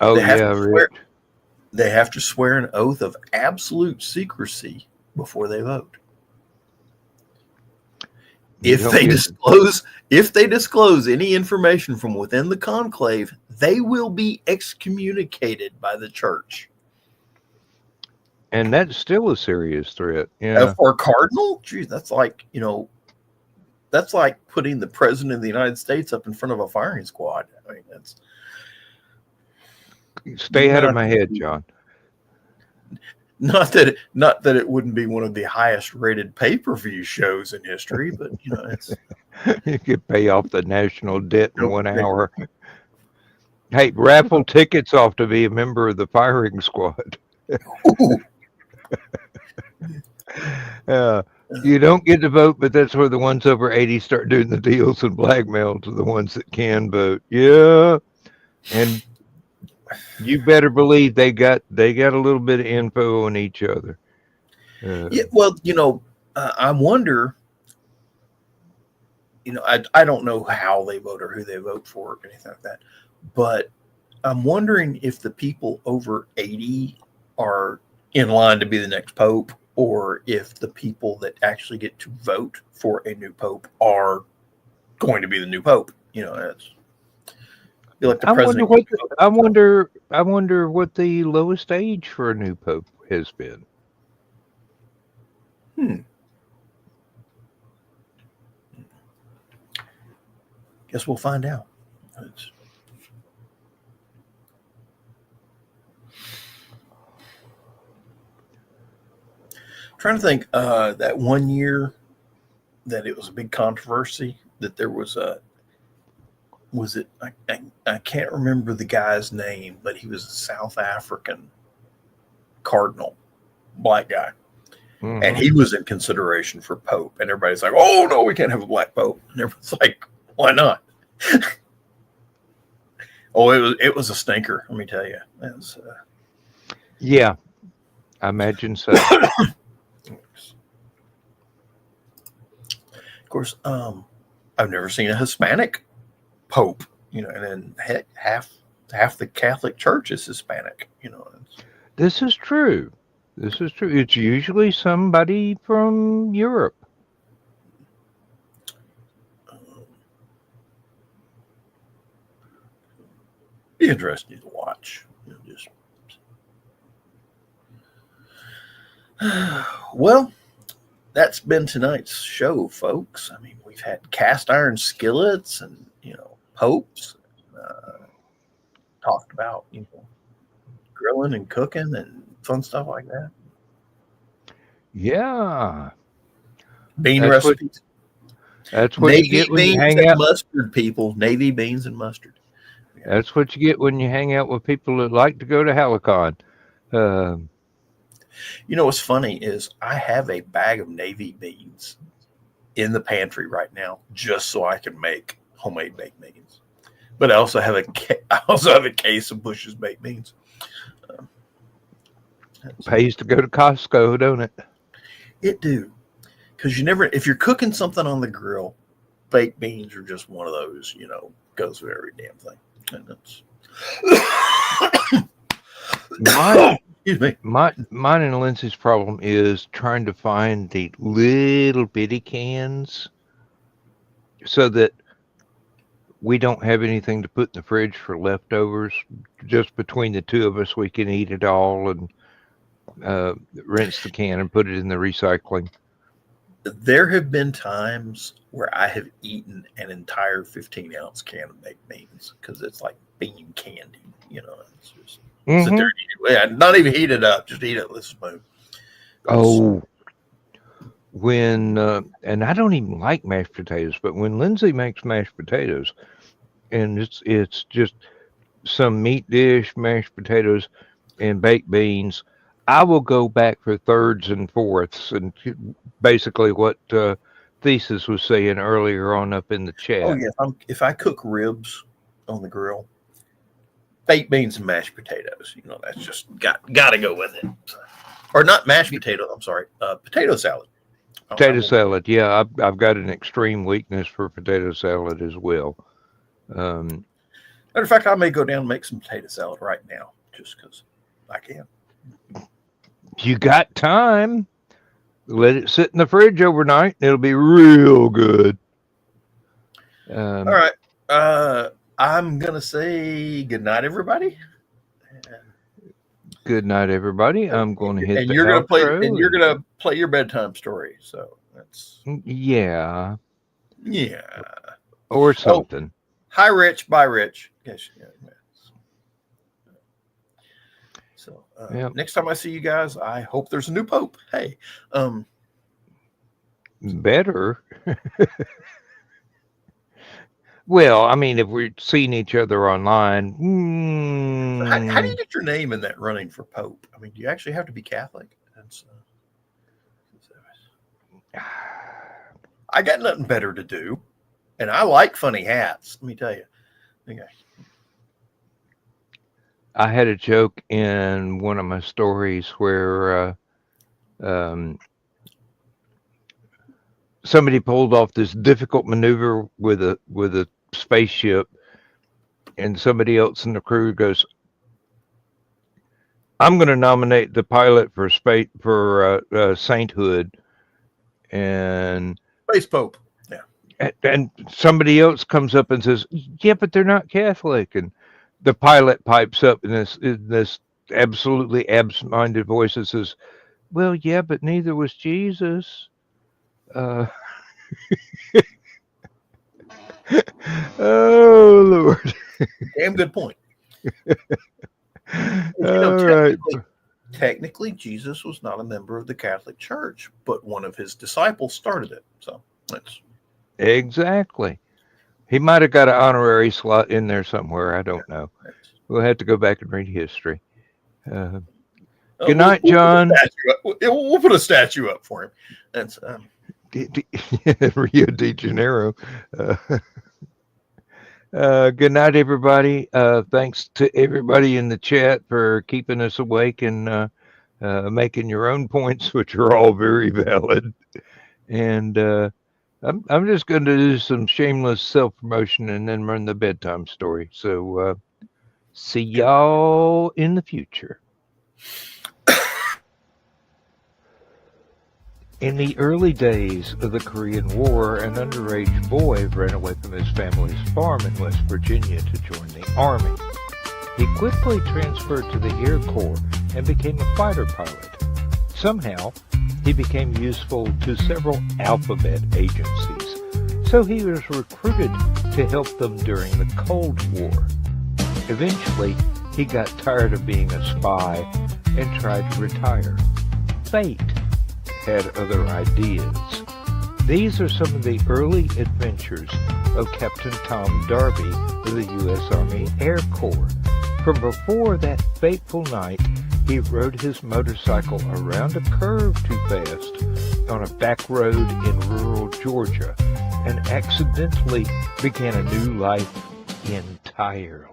Oh They have yeah, to swear, they have to swear an oath of absolute secrecy before they vote. If they disclose any information from within the conclave, they will be excommunicated by the church. and that's still a serious threat. Yeah. For a cardinal, geez, that's like putting the president of the United States up in front of a firing squad. I mean, that's Stay out of my head, John. not that it wouldn't be one of the highest rated pay-per-view shows in history, but it's You could pay off the national debt in 1 hour. Hey, raffle tickets off to be a member of the firing squad. You don't get to vote, but that's where the ones over 80 start doing the deals and blackmail to the ones that can vote. Yeah. And you better believe they got a little bit of info on each other. Yeah, well, I wonder. I don't know how they vote or who they vote for or anything like that, but I'm wondering if the people over 80 are in line to be the next pope, or if the people that actually get to vote for a new pope are going to be the new pope. It's like the president. I wonder what the lowest age for a new pope has been. Guess we'll find out. It's, trying to think that one year that it was a big controversy that there was a was it I can't remember the guy's name, but he was a South African cardinal, black guy, and Mm-hmm. he was in consideration for pope, and everybody's like, "Oh no, we can't have a black pope," and everyone's like, "Why not?" Oh, it was a stinker. Let me tell you. It was, Yeah, I imagine so. of course, I've never seen a Hispanic pope. And then heck, half the Catholic Church is Hispanic. This is true. This is true. It's usually somebody from Europe. Be interesting to watch. Just well, that's been tonight's show, folks. I mean, we've had cast iron skillets and popes. Uh, Talked about grilling and cooking and fun stuff like that. Yeah, Bean that's what recipes. that's what you Navy get when you beans hang and out. mustard, people. Navy beans and mustard. Yeah. That's what you get when you hang out with people that like to go to Halicon. Uh, What's funny is I have a bag of navy beans in the pantry right now, just so I can make homemade baked beans. But I also have a case of Bush's baked beans. Um, Pays to go to Costco, don't it? it do, because if you're cooking something on the grill, baked beans are just one of those. Goes with every damn thing. And that's My excuse me. mine and Lindsay's problem is trying to find the little bitty cans so that we don't have anything to put in the fridge for leftovers. Just between the two of us, we can eat it all and rinse the can and put it in the recycling. There have been times where I have eaten an entire 15-ounce can of baked beans because it's like bean candy. It's just sit there Mm-hmm. and eat it. Yeah, not even heat it up, just eat it with a spoon. Oh, when and I don't even like mashed potatoes, but when Lindsay makes mashed potatoes, and it's just some meat dish, mashed potatoes, and baked beans, I will go back for thirds and fourths, and basically what Thesis was saying earlier on up in the Oh chat. yeah, if I cook ribs on the grill, baked beans and mashed potatoes. That's just got to go with it. Or not mashed potato. I'm sorry, potato salad. I Potato will. salad, yeah, I've got an extreme weakness for potato salad as well. Um, Matter of fact, I may go down and make some potato salad right now, just because I can. you got time? Let it sit in the fridge overnight. It'll be real good. All Um, right. I'm gonna say good night, everybody. Good night, everybody. And, I'm going to hit and the you're gonna play, and outro. you're gonna play your bedtime story. So that's Yeah, yeah. or Oh, something. hi, Rich. Bye, Rich. Yes. Yeah. So Yep. next time I see you guys, I hope there's a new pope. Hey, um, Better. Well, I mean, if we're seeing each other online, so how do you get your name in that running for pope? I mean, do you actually have to be Catholic? I got nothing better to do, and I like funny hats. Let me tell you. Okay. I had a joke in one of my stories where um, somebody pulled off this difficult maneuver with a spaceship, and somebody else in the crew goes, "I'm going to nominate the pilot for sainthood," and Space Pope. Yeah. and somebody else comes up and says, "Yeah, but they're not Catholic." And the pilot pipes up in this absolutely absent-minded voice and says, "Well, yeah, but neither was Jesus." Uh, Oh, Lord. Damn good point. All right. Technically, Jesus was not a member of the Catholic Church, but one of his disciples started it. So that's Exactly. He might have got an honorary slot in there somewhere. I don't know. We'll have to go back and read history. Good night, John. We'll put a statue up for him. That's Rio de Janeiro. Good night, everybody. Thanks to everybody in the chat for keeping us awake and making your own points, which are all very valid. And I'm just going to do some shameless self-promotion and then run the bedtime story. So see y'all in the future. In the early days of the Korean War, an underage boy ran away from his family's farm in West Virginia to join the Army. He quickly transferred to the Air Corps and became a fighter pilot. Somehow, he became useful to several alphabet agencies, so he was recruited to help them during the Cold War. Eventually, he got tired of being a spy and tried to retire. Fate had other ideas. These are some of the early adventures of Captain Tom Darby of the U.S. Army Air Corps. From before that fateful night, he rode his motorcycle around a curve too fast on a back road in rural Georgia and accidentally began a new life entirely.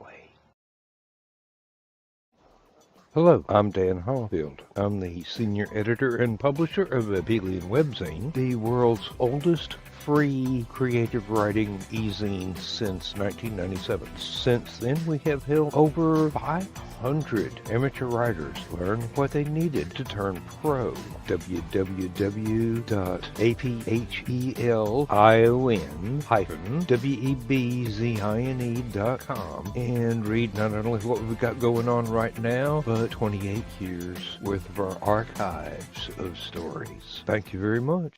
Hello, I'm Dan Hollifield. I'm the senior editor and publisher of Abelian Webzine, the world's oldest free creative writing e-zine since 1997. Since then, we have helped over 500 amateur writers learn what they needed to turn pro. www.aphelion-webzine.com and read not only what we've got going on right now, but 28 years worth of our archives of stories. Thank you very much.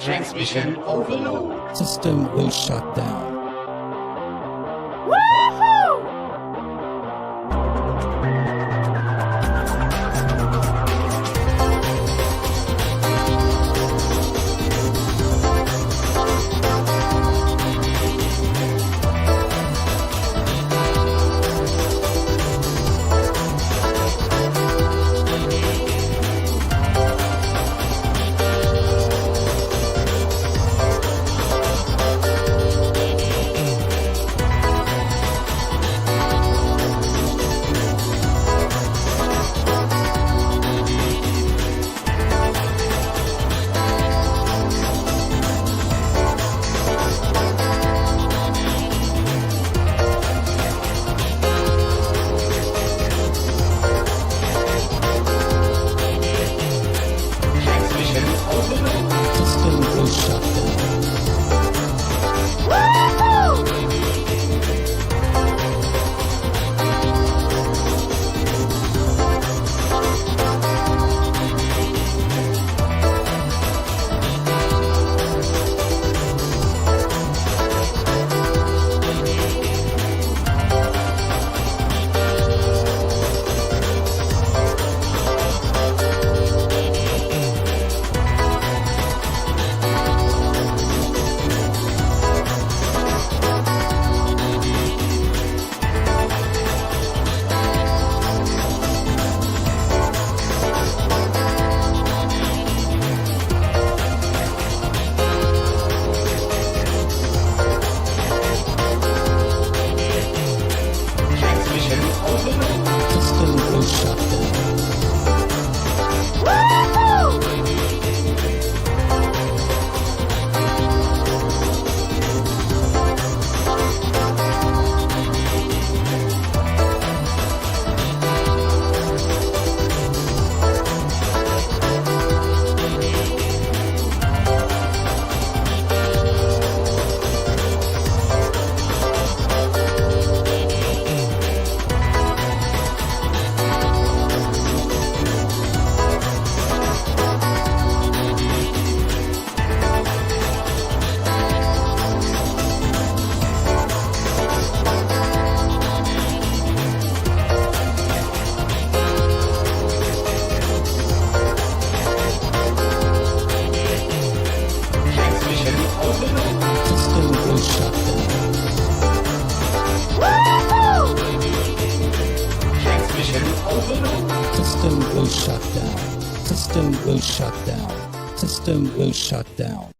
Transmission overload. System will shut down. will shut down. System will shut down. System will shut down.